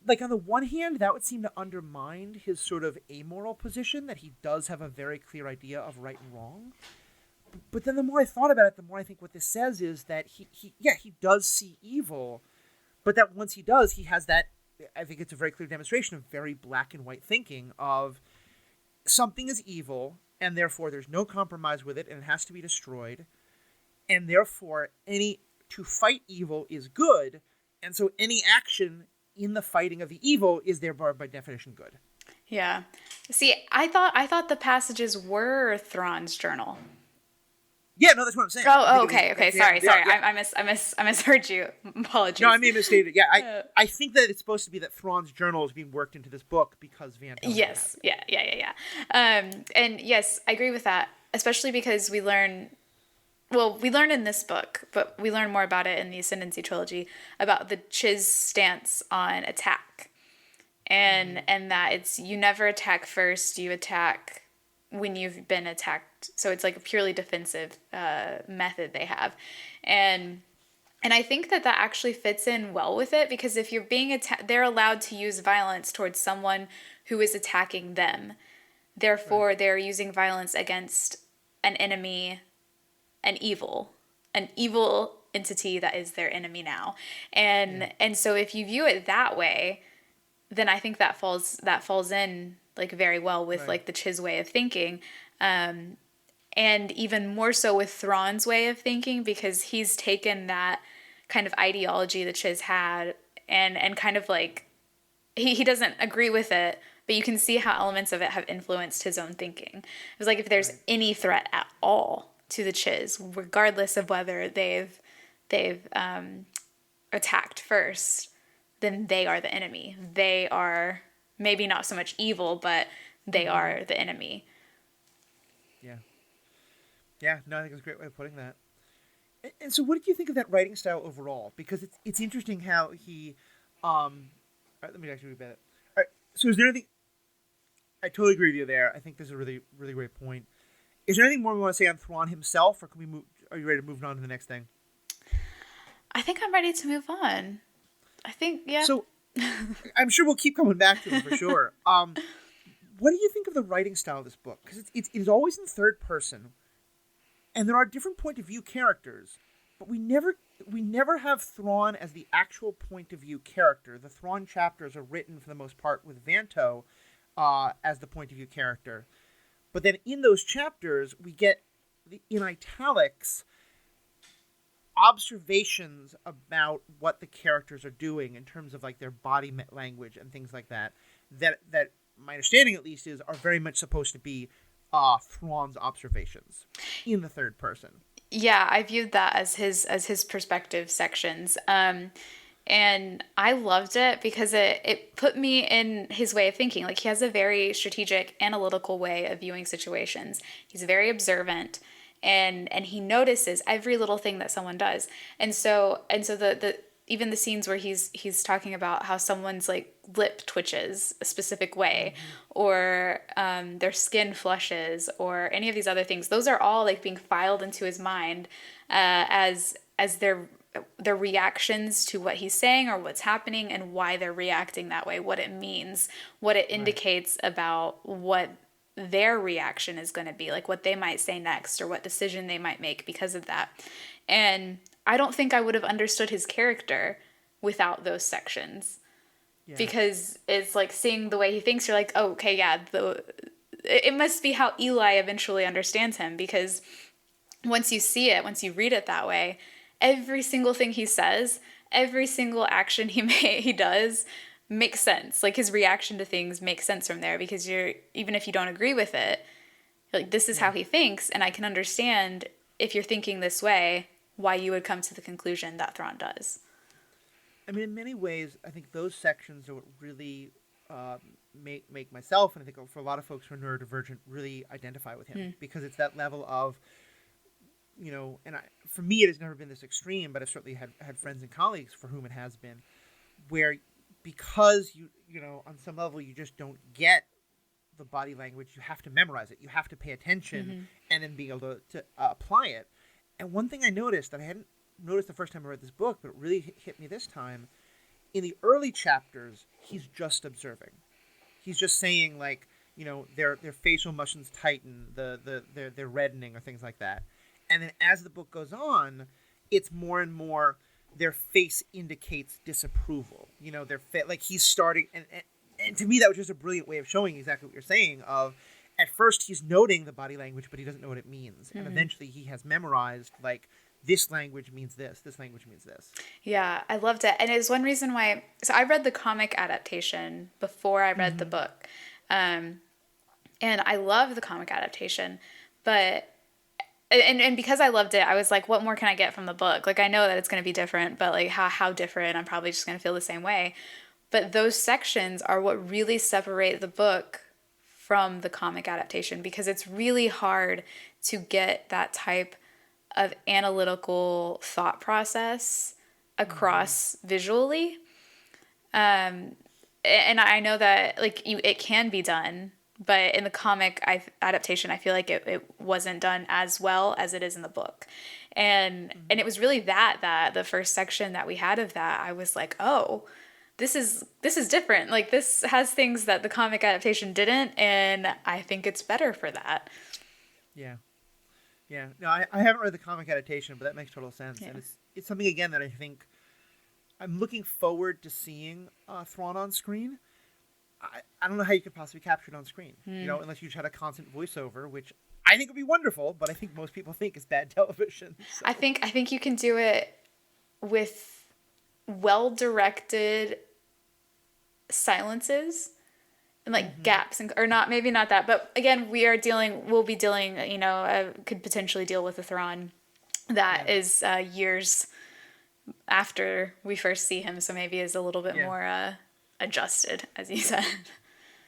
like, on the one hand, that would seem to undermine his sort of amoral position, that he does have a very clear idea of right and wrong. But then the more I thought about it, the more I think what this says is that he does see evil, but that once he does, he has that, I think it's a very clear demonstration of very black and white thinking of something is evil, and therefore there's no compromise with it, and it has to be destroyed, and therefore to fight evil is good, and so any action in the fighting of the evil is thereby by definition good. Yeah. See, I thought the passages were Thrawn's journal. Yeah, no, that's what I'm saying. Oh, okay. Sorry. I misheard you. Apologies. No, I may have misstated. Yeah, I think that it's supposed to be that Thrawn's journal is being worked into this book because Vanto. Yes. Yeah. And yes, I agree with that, especially because we learn in this book, but we learn more about it in the Ascendancy trilogy about the Chiss stance on attack, and that it's you never attack first, you attack when you've been attacked. So it's like a purely defensive method they have, and I think that actually fits in well with it, because if you're being attacked, they're allowed to use violence towards someone who is attacking them. Therefore, they're using violence against an enemy, an evil entity that is their enemy now. And so if you view it that way, then I think that falls in like very well with like the Chiz way of thinking. And even more so with Thrawn's way of thinking, because he's taken that kind of ideology that Chiz had and kind of like he doesn't agree with it, but you can see how elements of it have influenced his own thinking. It was like if there's any threat at all to the Chiz, regardless of whether they've attacked first, then they are the enemy. They are maybe not so much evil, but they are the enemy. Yeah. Yeah, no, I think it's a great way of putting that. And so what did you think of that writing style overall? Because it's interesting how he... all right, let me actually read it. All right, so is there anything... I totally agree with you there. I think this is a really, really great point. Is there anything more we want to say on Thrawn himself, or can we move? Are you ready to move on to the next thing? I think I'm ready to move on. I think, yeah. So, I'm sure we'll keep coming back to him for sure. What do you think of the writing style of this book? Because it is always in third person, and there are different point of view characters, but we never have Thrawn as the actual point of view character. The Thrawn chapters are written for the most part with Vanto as the point of view character. But then in those chapters, we get, in italics, observations about what the characters are doing in terms of like their body language and things like that. That my understanding at least are very much supposed to be Thrawn's observations in the third person. Yeah, I viewed that as his perspective sections. And I loved it because it put me in his way of thinking. Like, he has a very strategic, analytical way of viewing situations. He's very observant, and he notices every little thing that someone does. And so the even the scenes where he's talking about how someone's like lip twitches a specific way, or their skin flushes, or any of these other things, those are all like being filed into his mind as their reactions to what he's saying or what's happening, and why they're reacting that way, what it means, what it indicates about what their reaction is going to be, like what they might say next or what decision they might make because of that. And I don't think I would have understood his character without those sections. Yeah. Because it's like seeing the way he thinks, you're like, oh, okay, yeah, it must be how Eli eventually understands him, because once you see it, once you read it that way, every single thing he says, every single action he does makes sense. Like, his reaction to things makes sense from there, because even if you don't agree with it, like, this is how he thinks, and I can understand, if you're thinking this way, why you would come to the conclusion that Thrawn does. I mean, in many ways, I think those sections are what really make myself, and I think for a lot of folks who are neurodivergent, really identify with him, because it's that level of, you know, and for me it has never been this extreme, but I've certainly had friends and colleagues for whom it has been, where because you know, on some level you just don't get the body language, you have to memorize it, you have to pay attention, and then be able to apply it. And one thing I noticed that I hadn't noticed the first time I read this book, but it really hit me this time, in the early chapters, he's just observing. He's just saying, like, you know, their facial muscles tighten, they're reddening or things like that. And then as the book goes on, it's more and more their face indicates disapproval. You know, like he's starting, and to me that was just a brilliant way of showing exactly what you're saying. Of at first he's noting the body language, but he doesn't know what it means, and eventually he has memorized, like, this language means this language means this. Yeah, I loved it, and it's one reason why. So I read the comic adaptation before I read the book, and I love the comic adaptation, but. And because I loved it, I was like, what more can I get from the book? Like, I know that it's going to be different, but like how different? I'm probably just going to feel the same way. But those sections are what really separate the book from the comic adaptation, because it's really hard to get that type of analytical thought process across visually. And I know that like it can be done. But in the comic adaptation, I feel like it wasn't done as well as it is in the book. And it was really that the first section that we had of that, I was like, oh, this is different. Like, this has things that the comic adaptation didn't, and I think it's better for that. Yeah. Yeah. No, I haven't read the comic adaptation, but that makes total sense. Yeah. And it's something, again, that I think I'm looking forward to seeing Thrawn on screen. I don't know how you could possibly capture it on screen, unless you just had a constant voiceover, which I think would be wonderful, but I think most people think is bad television. So. I think you can do it with well-directed silences and like gaps, or not, maybe not that, but again, we'll be dealing, could potentially deal with a Thrawn that is years after we first see him, so maybe is a little bit more adjusted, as you said.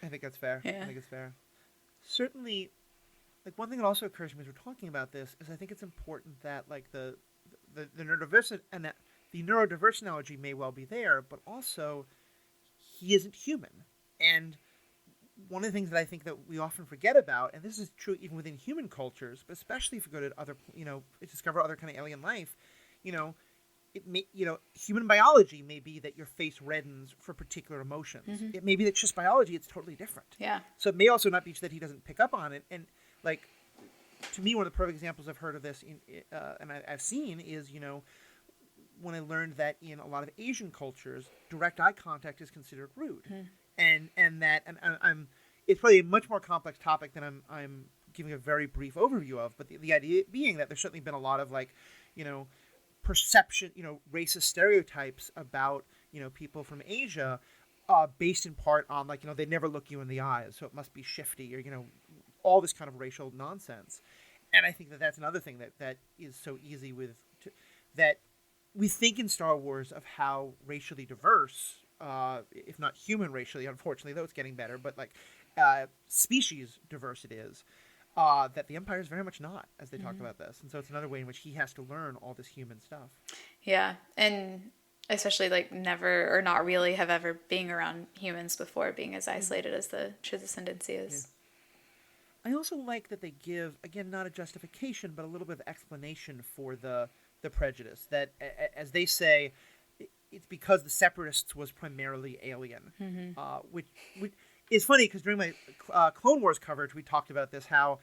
I think that's fair. Yeah. I think it's fair. Certainly, like, one thing that also occurs to me as we're talking about this is I think it's important that, like, the neurodiverse and that the neurodiverse analogy may well be there, but also he isn't human. And one of the things that I think that we often forget about, and this is true even within human cultures, but especially if you go to other, discover other kind of alien life, it may, human biology may be that your face reddens for particular emotions. It may be that just biology, it's totally different. Yeah. So it may also not be that he doesn't pick up on it. And, like, to me, one of the perfect examples I've heard of this, and I've seen, is, when I learned that in a lot of Asian cultures, direct eye contact is considered rude. And I'm it's probably a much more complex topic than I'm giving a very brief overview of. But the idea being that there's certainly been a lot of, like, perception, racist stereotypes about, people from Asia, based in part on, like, they never look you in the eyes, so it must be shifty, or, all this kind of racial nonsense. And I think that that's another thing that is so easy that we think in Star Wars of how racially diverse, if not human racially, unfortunately, though it's getting better, but, like, species diverse it is. That the Empire is very much not, as they talk about this. And so it's another way in which he has to learn all this human stuff. Yeah, and especially, like, never or not really have ever being around humans before, being as isolated as the true descendancy is. Yeah. I also like that they give, again, not a justification, but a little bit of explanation for the prejudice. That, as they say, it's because the Separatists was primarily alien. Which it's funny, because during my Clone Wars coverage, we talked about this, how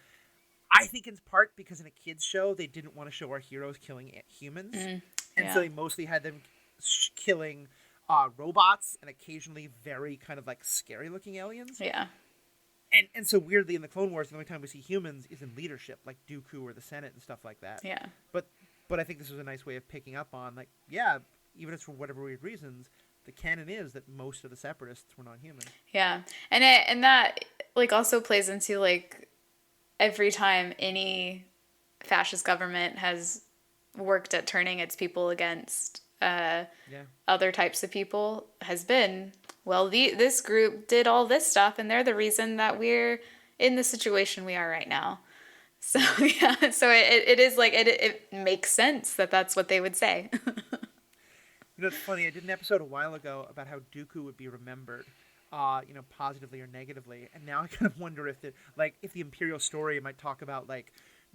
I think it's part because in a kids show, they didn't want to show our heroes killing humans. And so they mostly had them killing robots and occasionally very kind of, like, scary-looking aliens. Yeah. And so weirdly, in the Clone Wars, the only time we see humans is in leadership, like Dooku or the Senate and stuff like that. Yeah. But I think this was a nice way of picking up on, like, yeah, even if it's for whatever weird reasons, the canon is that most of the Separatists were not human. Yeah. And that, like, also plays into, like, every time any fascist government has worked at turning its people against other types of people, has been, well, this group did all this stuff, and they're the reason that we're in the situation we are right now. So, yeah, so it is, like, it makes sense that that's what they would say. It's funny, I did an episode a while ago about how Dooku would be remembered, positively or negatively, and now I kind of wonder if the Imperial story might talk about, like,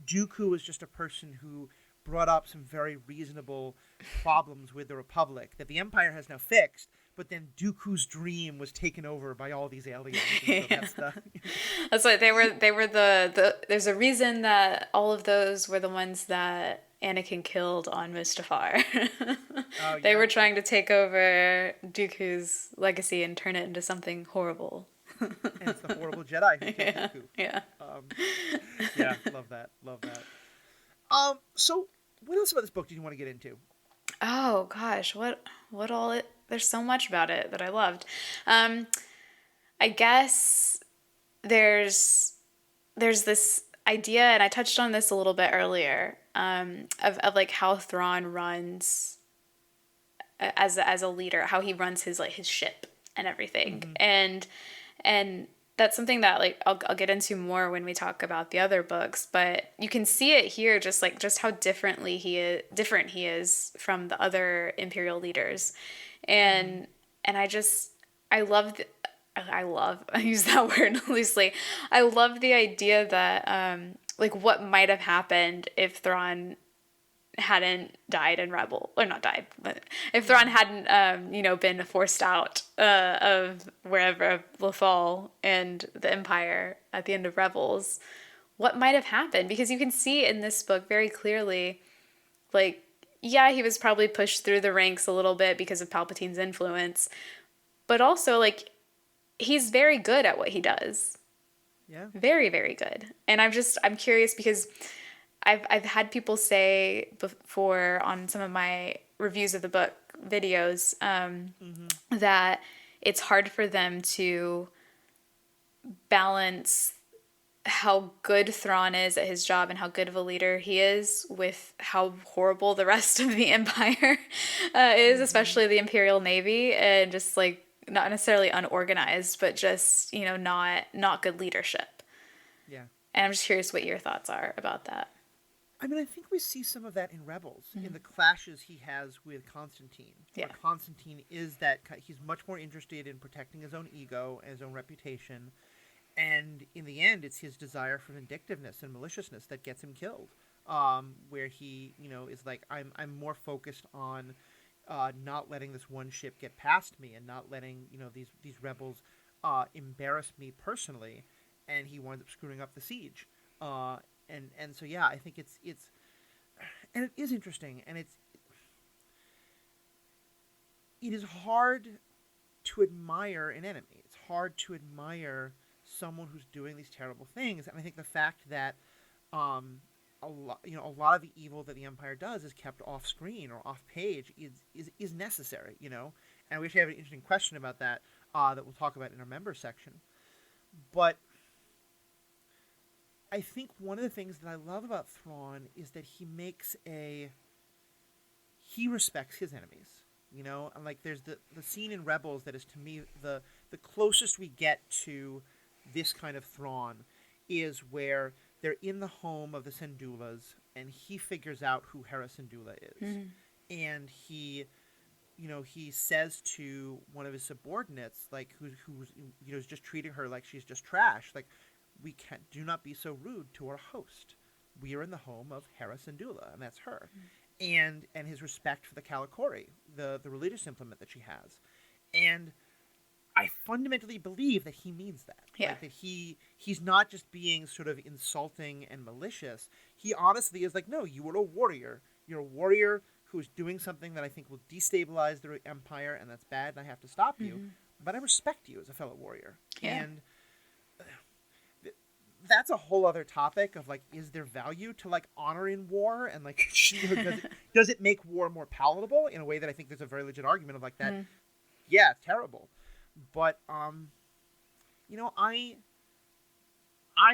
Dooku was just a person who brought up some very reasonable problems with the Republic that the Empire has now fixed, but then Dooku's dream was taken over by all these aliens. And so that's why they were the there's a reason that all of those were the ones that Anakin killed on Mustafar. They were trying to take over Dooku's legacy and turn it into something horrible. And it's the horrible Jedi who killed Dooku. Yeah. Love that. So what else about this book did you want to get into? Oh gosh, what all it? There's so much about it that I loved. I guess there's this idea, and I touched on this a little bit earlier, of like how Thrawn runs as a leader, how he runs his ship and everything, and that's something that, like, I'll get into more when we talk about the other books, but you can see it here, just how different he is from the Imperial leaders, and I use that word loosely. I love the idea that like what might have happened if Thrawn hadn't died in Rebel, or not died, but if Thrawn hadn't, been forced out of wherever Lothal and the Empire at the end of Rebels, what might have happened? Because you can see in this book very clearly, like, yeah, he was probably pushed through the ranks a little bit because of Palpatine's influence, but also, like, he's very good at what he does. Yeah. Very, very good. And I'm curious because I've had people say before on some of my reviews of the book videos that it's hard for them to balance how good Thrawn is at his job and how good of a leader he is with how horrible the rest of the Empire is, especially the Imperial Navy, and just like not necessarily unorganized, but just, not good leadership. Yeah. And I'm just curious what your thoughts are about that. I mean, I think we see some of that in Rebels, in the clashes he has with Constantine. Yeah. Where Constantine is that he's much more interested in protecting his own ego and his own reputation. And in the end, it's his desire for vindictiveness and maliciousness that gets him killed. Where he, is like, I'm more focused on not letting this one ship get past me and not letting, these rebels embarrass me personally. And he winds up screwing up the siege. And so, yeah, I think it's and it is interesting, and it is hard to admire an enemy. It's hard to admire someone who's doing these terrible things. And I think the fact that a lot of the evil that the Empire does is kept off screen or off page is necessary, And we actually have an interesting question about that that we'll talk about in our member section. But I think one of the things that I love about Thrawn is that he respects his enemies, and like there's the scene in Rebels that is, to me, the closest we get to this kind of Thrawn is where they're in the home of the Syndulas and he figures out who Hera Syndulla is. And he says to one of his subordinates, like, who's just treating her like she's just trash, like, do not be so rude to our host. We are in the home of Hera Syndulla, and that's her. And his respect for the Kalikori, the religious implement that she has. And I fundamentally believe that he means that. Yeah. Like, that he's not just being sort of insulting and malicious. He honestly is like, no, you are a warrior. You're a warrior who is doing something that I think will destabilize the Empire, and that's bad, and I have to stop you. But I respect you as a fellow warrior. Yeah. And that's a whole other topic of, like, is there value to, like, honor in war, and, like, does it make war more palatable in a way that I think there's a very legit argument of, like, that. Yeah, it's terrible. But I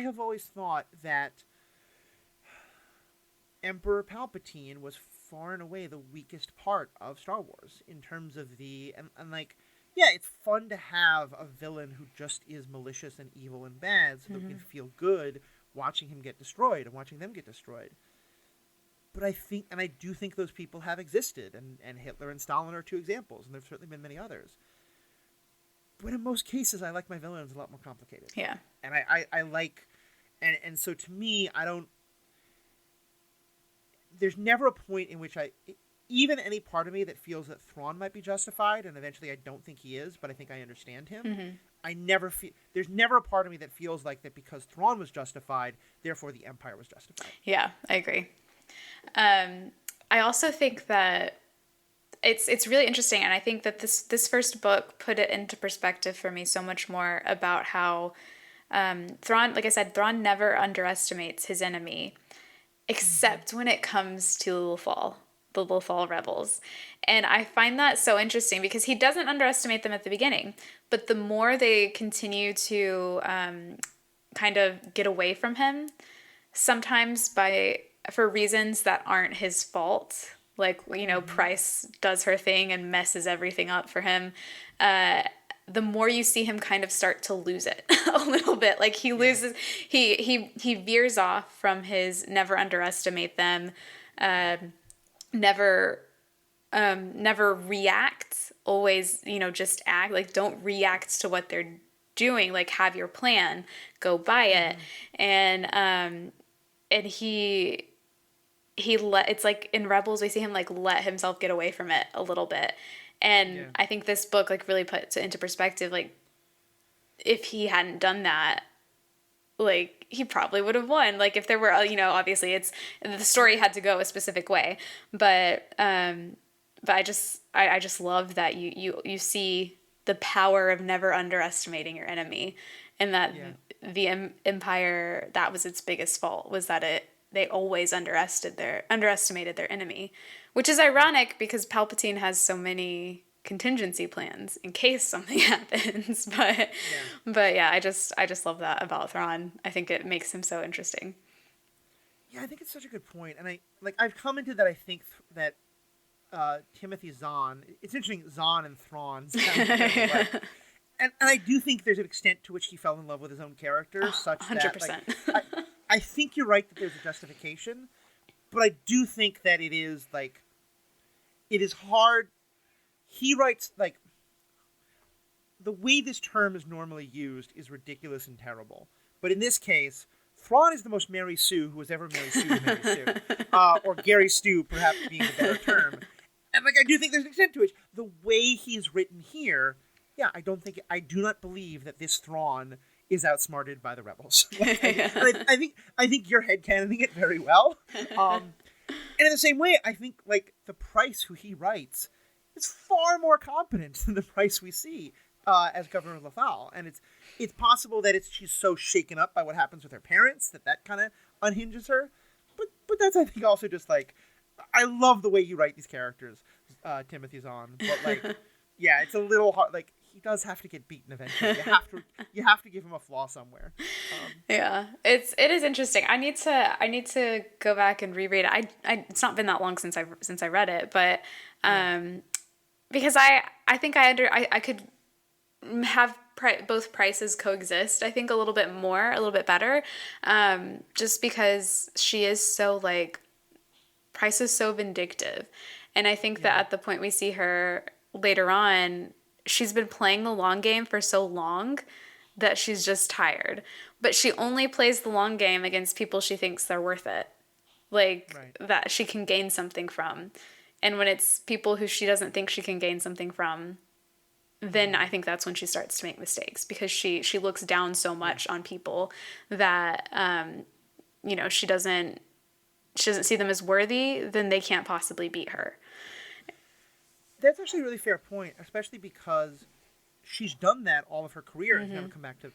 have always thought that Emperor Palpatine was far and away the weakest part of Star Wars in terms of and like, yeah, it's fun to have a villain who just is malicious and evil and bad so that we can feel good watching him get destroyed and watching them get destroyed. But I do think those people have existed, and Hitler and Stalin are two examples, and there have certainly been many others. But in most cases, I like my villains a lot more complicated. Yeah. And I like, and so to me, there's never a point in which even any part of me that feels that Thrawn might be justified, and eventually I don't think he is, but I think I understand him. There's never a part of me that feels like that because Thrawn was justified, therefore the Empire was justified. Yeah, I agree. I also think that it's really interesting, and I think that this first book put it into perspective for me so much more about how Thrawn, like I said, Thrawn never underestimates his enemy, except when it comes to the Lothal rebels. And I find that so interesting because he doesn't underestimate them at the beginning, but the more they continue to kind of get away from him, sometimes for reasons that aren't his fault, like, Price does her thing and messes everything up for him, the more you see him kind of start to lose it a little bit. Like, he loses, he veers off from his never underestimate them, never react, always, just act. Like, don't react to what they're doing. Like, have your plan, go by it. And he it's like in Rebels we see him like let himself get away from it a little bit. And I think this book like really puts it into perspective, like if he hadn't done that, like he probably would have won. Like if there were, obviously the story had to go a specific way, but I just love that you see the power of never underestimating your enemy, and that the Empire, that was its biggest fault, was that they always underestimated their enemy, which is ironic because Palpatine has so many contingency plans in case something happens. But yeah, I just love that about Thrawn. I think it makes him so interesting. Yeah, I think it's such a good point, and I've commented that I think that Timothy Zahn. It's interesting, Zahn and Thrawn sound like, and I do think there's an extent to which he fell in love with his own character, such 100%. That I think you're right that there's a justification, but I do think that it is hard. He writes, like, the way this term is normally used is ridiculous and terrible. But in this case, Thrawn is the most Mary Sue who has ever Mary Sue to Mary Sue. Or Gary Stu, perhaps being the better term. And, I do think there's an extent to which the way he's written here, I do not believe that this Thrawn is outsmarted by the rebels. I think you're headcanoning it very well. And in the same way, I think, the Price who he writes is far more competent than the Price we see as Governor Lothal. And it's possible that she's so shaken up by what happens with her parents that kind of unhinges her. But that's, I think, also just, I love the way you write these characters, Timothy Zahn. But, it's a little hard. He does have to get beaten eventually. You have to give him a flaw somewhere. It is interesting. I need to go back and reread it. It's not been that long since I read it, but because I think I could have both prices coexist. I think a little bit better, just because she is so Price is so vindictive, and I think that at the point we see her later on, she's been playing the long game for so long that she's just tired. But she only plays the long game against people she thinks they're worth it. That she can gain something from. And when it's people who she doesn't think she can gain something from, then I think that's when she starts to make mistakes, because she looks down so much on people that, she doesn't see them as worthy, then they can't possibly beat her. That's actually a really fair point, especially because she's done that all of her career and never come back to,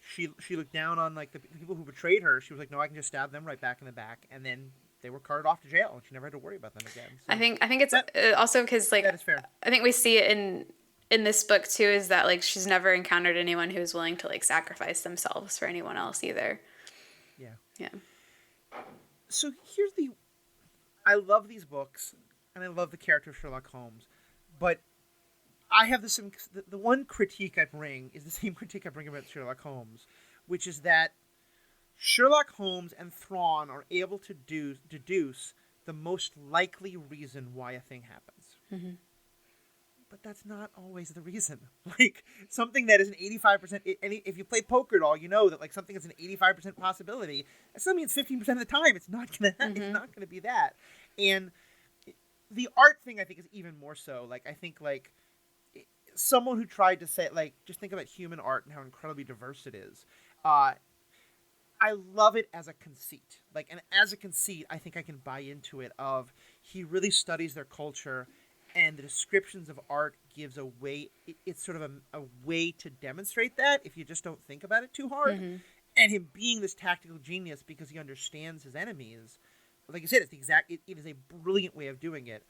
she looked down on the people who betrayed her. She was like, no, I can just stab them right back in the back, and then they were carted off to jail, and she never had to worry about them again. So I think it's also because that is fair. I think we see it in this book too, is that she's never encountered anyone who's willing to sacrifice themselves for anyone else either. Yeah. So I love these books, and I love the character of Sherlock Holmes, but I have the one critique I bring is the same critique I bring about Sherlock Holmes, which is that Sherlock Holmes and Thrawn are able to deduce the most likely reason why a thing happens. Mm-hmm. But that's not always the reason. Something that is an 85%, if you play poker at all, you know that something is an 85% possibility. That still means 15% of the time it's not gonna be that. And the art thing, I think, is even more so. I think someone who tried to say just think about human art and how incredibly diverse it is. I love it as a conceit. And as a conceit, I think I can buy into it. He really studies their culture, and the descriptions of art gives a way. It's sort of a way to demonstrate that if you just don't think about it too hard. Mm-hmm. And him being this tactical genius because he understands his enemies. Like you said, it is a brilliant way of doing it.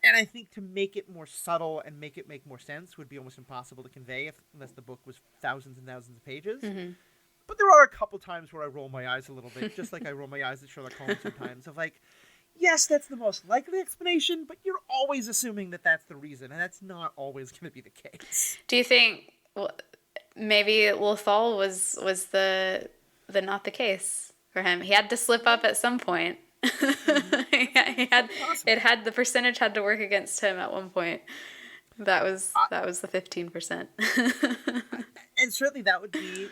And I think to make it more subtle and make it make more sense would be almost impossible to convey unless the book was thousands and thousands of pages. Mm-hmm. But there are a couple times where I roll my eyes a little bit, just like I roll my eyes at Sherlock Holmes sometimes, of yes, that's the most likely explanation, but you're always assuming that that's the reason, and that's not always going to be the case. Do you think maybe Lothal was the not the case for him? He had to slip up at some point. Mm-hmm. The percentage had to work against him at one point. That was the 15%. And certainly that would be,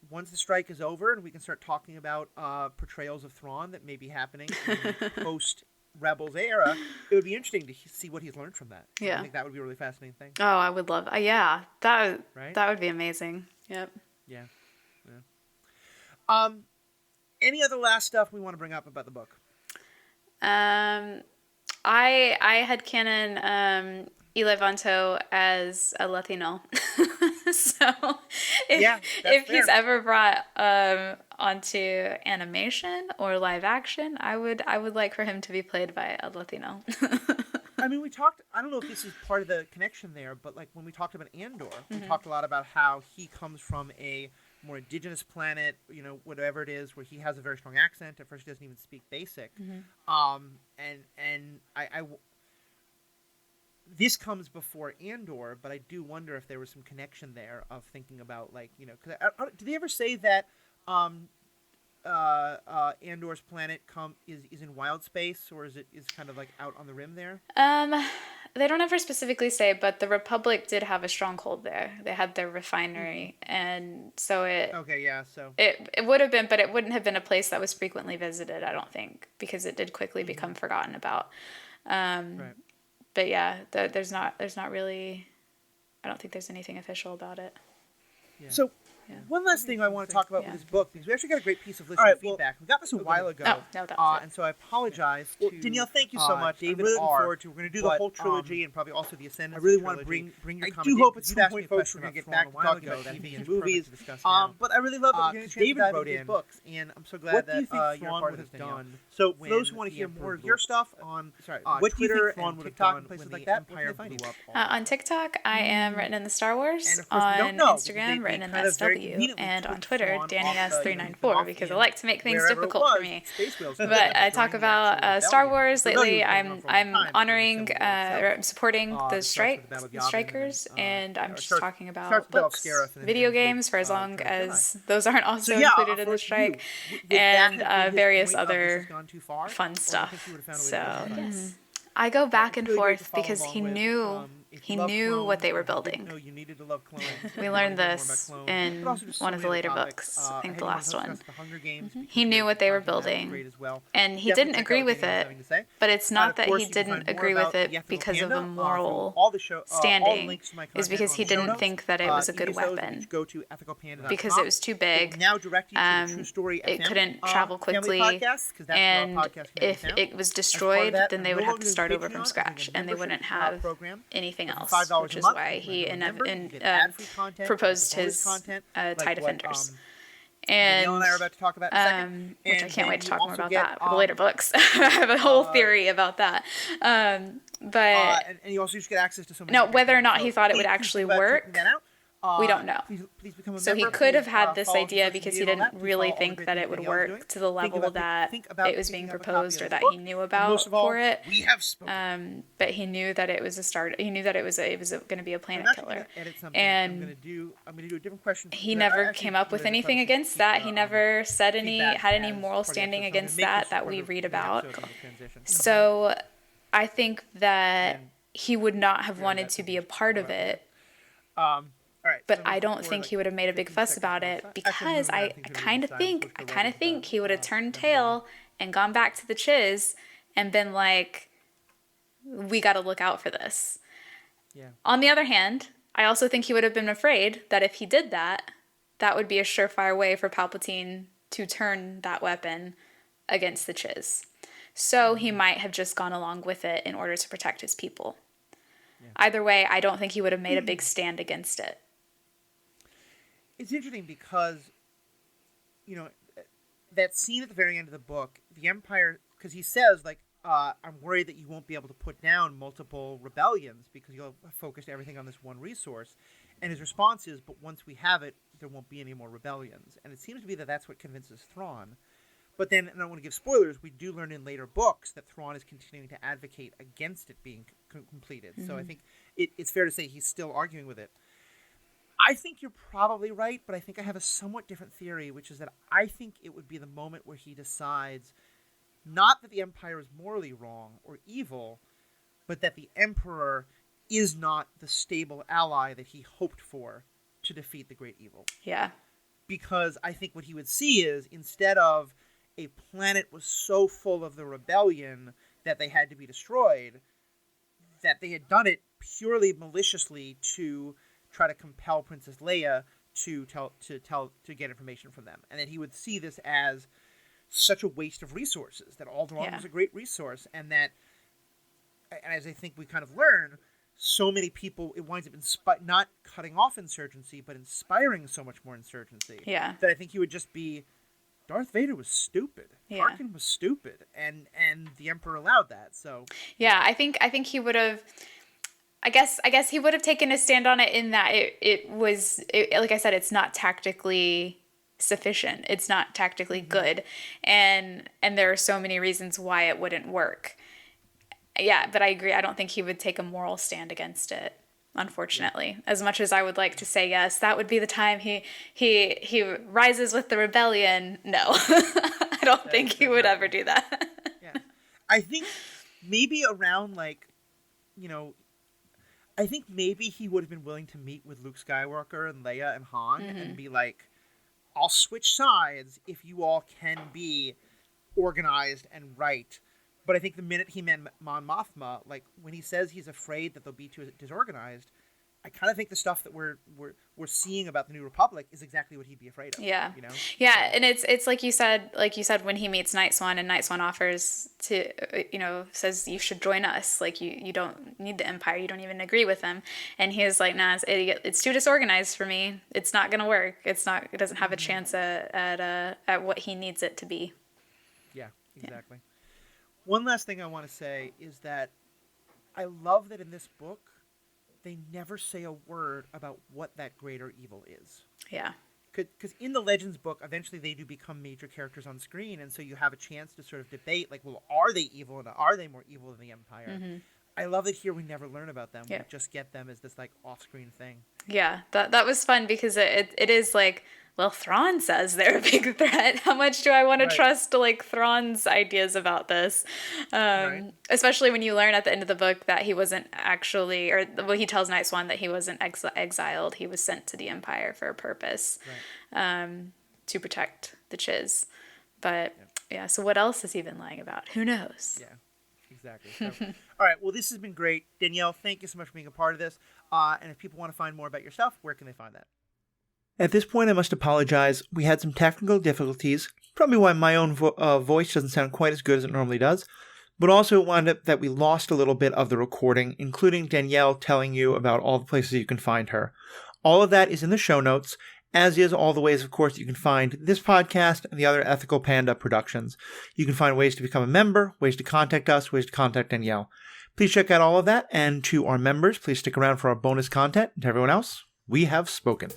once the strike is over and we can start talking about portrayals of Thrawn that may be happening in the post-Rebels era, it would be interesting to see what he's learned from that. Yeah. I think that would be a really fascinating thing. Oh, I would love. Yeah, that Right? that would be amazing. Yep. Yeah. Any other last stuff we want to bring up about the book? I had canon Eli Vanto as a Latino. So if he's ever brought onto animation or live action, I would like for him to be played by a Latino. I mean, I don't know if this is part of the connection there, but like when we talked about Andor, we talked a lot about how he comes from a more indigenous planet, you know, whatever it is, where he has a very strong accent. At first, he doesn't even speak basic. This comes before Andor, but I do wonder if there was some connection there of thinking about, like, you know, because did they ever say that Andor's planet is in wild space, or is kind of like out on the rim there? They don't ever specifically say, but the Republic did have a stronghold there. They had their refinery, and so it would have been, but it wouldn't have been a place that was frequently visited, I don't think, because it did quickly become forgotten about. Right. But yeah, there's not really, I don't think there's anything official about it. Yeah. So, one last thing I want to talk about with this book, because we actually got a great piece of listener feedback. We got this a while ago. Oh, no, that's and so I apologize to Danielle, thank you so much. David I'm really looking R. forward to. We're going to do the whole trilogy, and probably also the Ascendance. I really want to bring your I comments. do hope at You'd some asked me point, a folks, question we're going to about get back Thrawn to a while talking ago about that TV TV and is movies. perfect to discuss now. But I really love that we're getting a chance David to dive wrote into in these books. and I'm so What glad do you that think you're Thrawn part would of have this, done? Danielle. So, for when those who want to the hear Emperor more of blew your up. stuff on What do you Twitter think Thrawn and would have TikTok done and places when like the that, where Empire can they find blew you? up? On TikTok, I am written in the Star Wars. And of course, we on don't know, because Instagram, they written in kind of very SW, conveniently and took on Twitter, Thrawn Danny off the, S394, because I like to make things wherever it difficult was, for me. Space Whales. But I talk During the actual about Star rebellion. Wars The rebellion lately. was going on for a long I'm time, honoring, including the Civil War itself. I'm supporting the It starts with the Battle of Yavin strikers, and and I'm it just starts- talking starts about with the Battle of books, Scarif and then video ends with, games, for as long Return of the as Jedi. those aren't also included in the strike, and various other fun stuff. So yes. I go back and forth because he knew what they were building. You needed to love clones. We learned this in one of the later books, I think the last one. He knew what they were building, and he didn't agree with it, but it's not that he didn't agree with it because of a moral standing, it's because he didn't think that it was a good weapon, because it was too big, it couldn't travel quickly, and if it was destroyed, then they would have to start over from scratch, and they wouldn't have anything else, which is why he proposed his TIE Defenders. And Danielle and I are about to talk about in a second. which I And can't wait then to you talk more also about get, that for the later books. I have a whole theory about that. But and you also just get access to some. no, whether or not he thought it would actually work, we don't know. Please become a So he member. could have Please, had this follow us on idea social because he media and all didn't that. Please really follow all the think great that things it would Danielle is work doing. to the level that think about it was being picking up a copy proposed, of or this that book. he knew And about most of all, for it. we have spoken. But he knew that it was a start. He knew that it was going to be a planet I'm killer. edit something. And I'm gonna do a different question. he never came up with anything against that. He never said had any moral standing against that we read about. So I think that he would not have wanted to be a part of it. But I don't think he would have made a big fuss about it, because I kind of think he would have turned tail and gone back to the Chiz and been like, we got to look out for this. Yeah. On the other hand, I also think he would have been afraid that if he did that, that would be a surefire way for Palpatine to turn that weapon against the Chiz. So he might have just gone along with it in order to protect his people. Yeah. Either way, I don't think he would have made a big stand against it. It's interesting because, that scene at the very end of the book, the Empire, because he says, like, I'm worried that you won't be able to put down multiple rebellions because you'll have focused everything on this one resource. And his response is, but once we have it, there won't be any more rebellions. And it seems to be that that's what convinces Thrawn. But then, and I don't want to give spoilers, we do learn in later books that Thrawn is continuing to advocate against it being completed. Mm-hmm. So I think it's fair to say he's still arguing with it. I think you're probably right, but I think I have a somewhat different theory, which is that I think it would be the moment where he decides not that the Empire is morally wrong or evil, but that the Emperor is not the stable ally that he hoped for to defeat the great evil. Yeah. because I think what he would see is, instead of a planet was so full of the rebellion that they had to be destroyed, that they had done it purely maliciously to try to compel Princess Leia to get information from them, and that he would see this as such a waste of resources, that Alderaan was a great resource, and that, and as I think we kind of learn, so many people, it winds up not cutting off insurgency, but inspiring so much more insurgency. Yeah. That I think he would just be, Darth Vader was stupid. Yeah. Tarkin was stupid, and the Emperor allowed that. So yeah, I think he would have. I guess he would have taken a stand on it in that it was like I said, it's not tactically sufficient. It's not tactically good, and there are so many reasons why it wouldn't work. Yeah, but I agree. I don't think he would take a moral stand against it. Unfortunately, as much as I would like to say yes, that would be the time he rises with the rebellion. No, I don't think he would ever do that. Yeah, I think maybe around I think maybe he would have been willing to meet with Luke Skywalker and Leia and Han and be like, I'll switch sides if you all can be organized and right. But I think the minute he met Mon Mothma, like when he says he's afraid that they'll be too disorganized, I kind of think the stuff that we're seeing about the New Republic is exactly what he'd be afraid of. Yeah. You know? Yeah, and it's like you said when he meets Night Swan and Night Swan offers to says you should join us. Like you don't need the Empire, you don't even agree with them. And he is like, nah, it's too disorganized for me. It's not gonna work. It doesn't have a chance at what he needs it to be. Yeah, exactly. Yeah. One last thing I want to say is that I love that in this book they never say a word about what that greater evil is. Yeah. Because in the Legends book, eventually they do become major characters on screen, and so you have a chance to sort of debate, like, well, are they evil, and are they more evil than the Empire? Mm-hmm. I love that here we never learn about them. Yeah. We just get them as this, like, off-screen thing. Yeah, that was fun, because it is like, well, Thrawn says they're a big threat. How much do I want to trust, like, Thrawn's ideas about this? Especially when you learn at the end of the book that he wasn't actually, he tells Night Swan that he wasn't exiled. He was sent to the Empire for a purpose, to protect the Chiz. But, so what else has he been lying about? Who knows? Yeah, exactly. So, all right, well, this has been great. Danielle, thank you so much for being a part of this. And if people want to find more about your stuff, where can they find that? At this point, I must apologize. We had some technical difficulties, probably why my own voice doesn't sound quite as good as it normally does, but also it wound up that we lost a little bit of the recording, including Danielle telling you about all the places you can find her. All of that is in the show notes, as is all the ways, of course, you can find this podcast and the other Ethical Panda productions. You can find ways to become a member, ways to contact us, ways to contact Danielle. Please check out all of that, and to our members, please stick around for our bonus content. And to everyone else, we have spoken.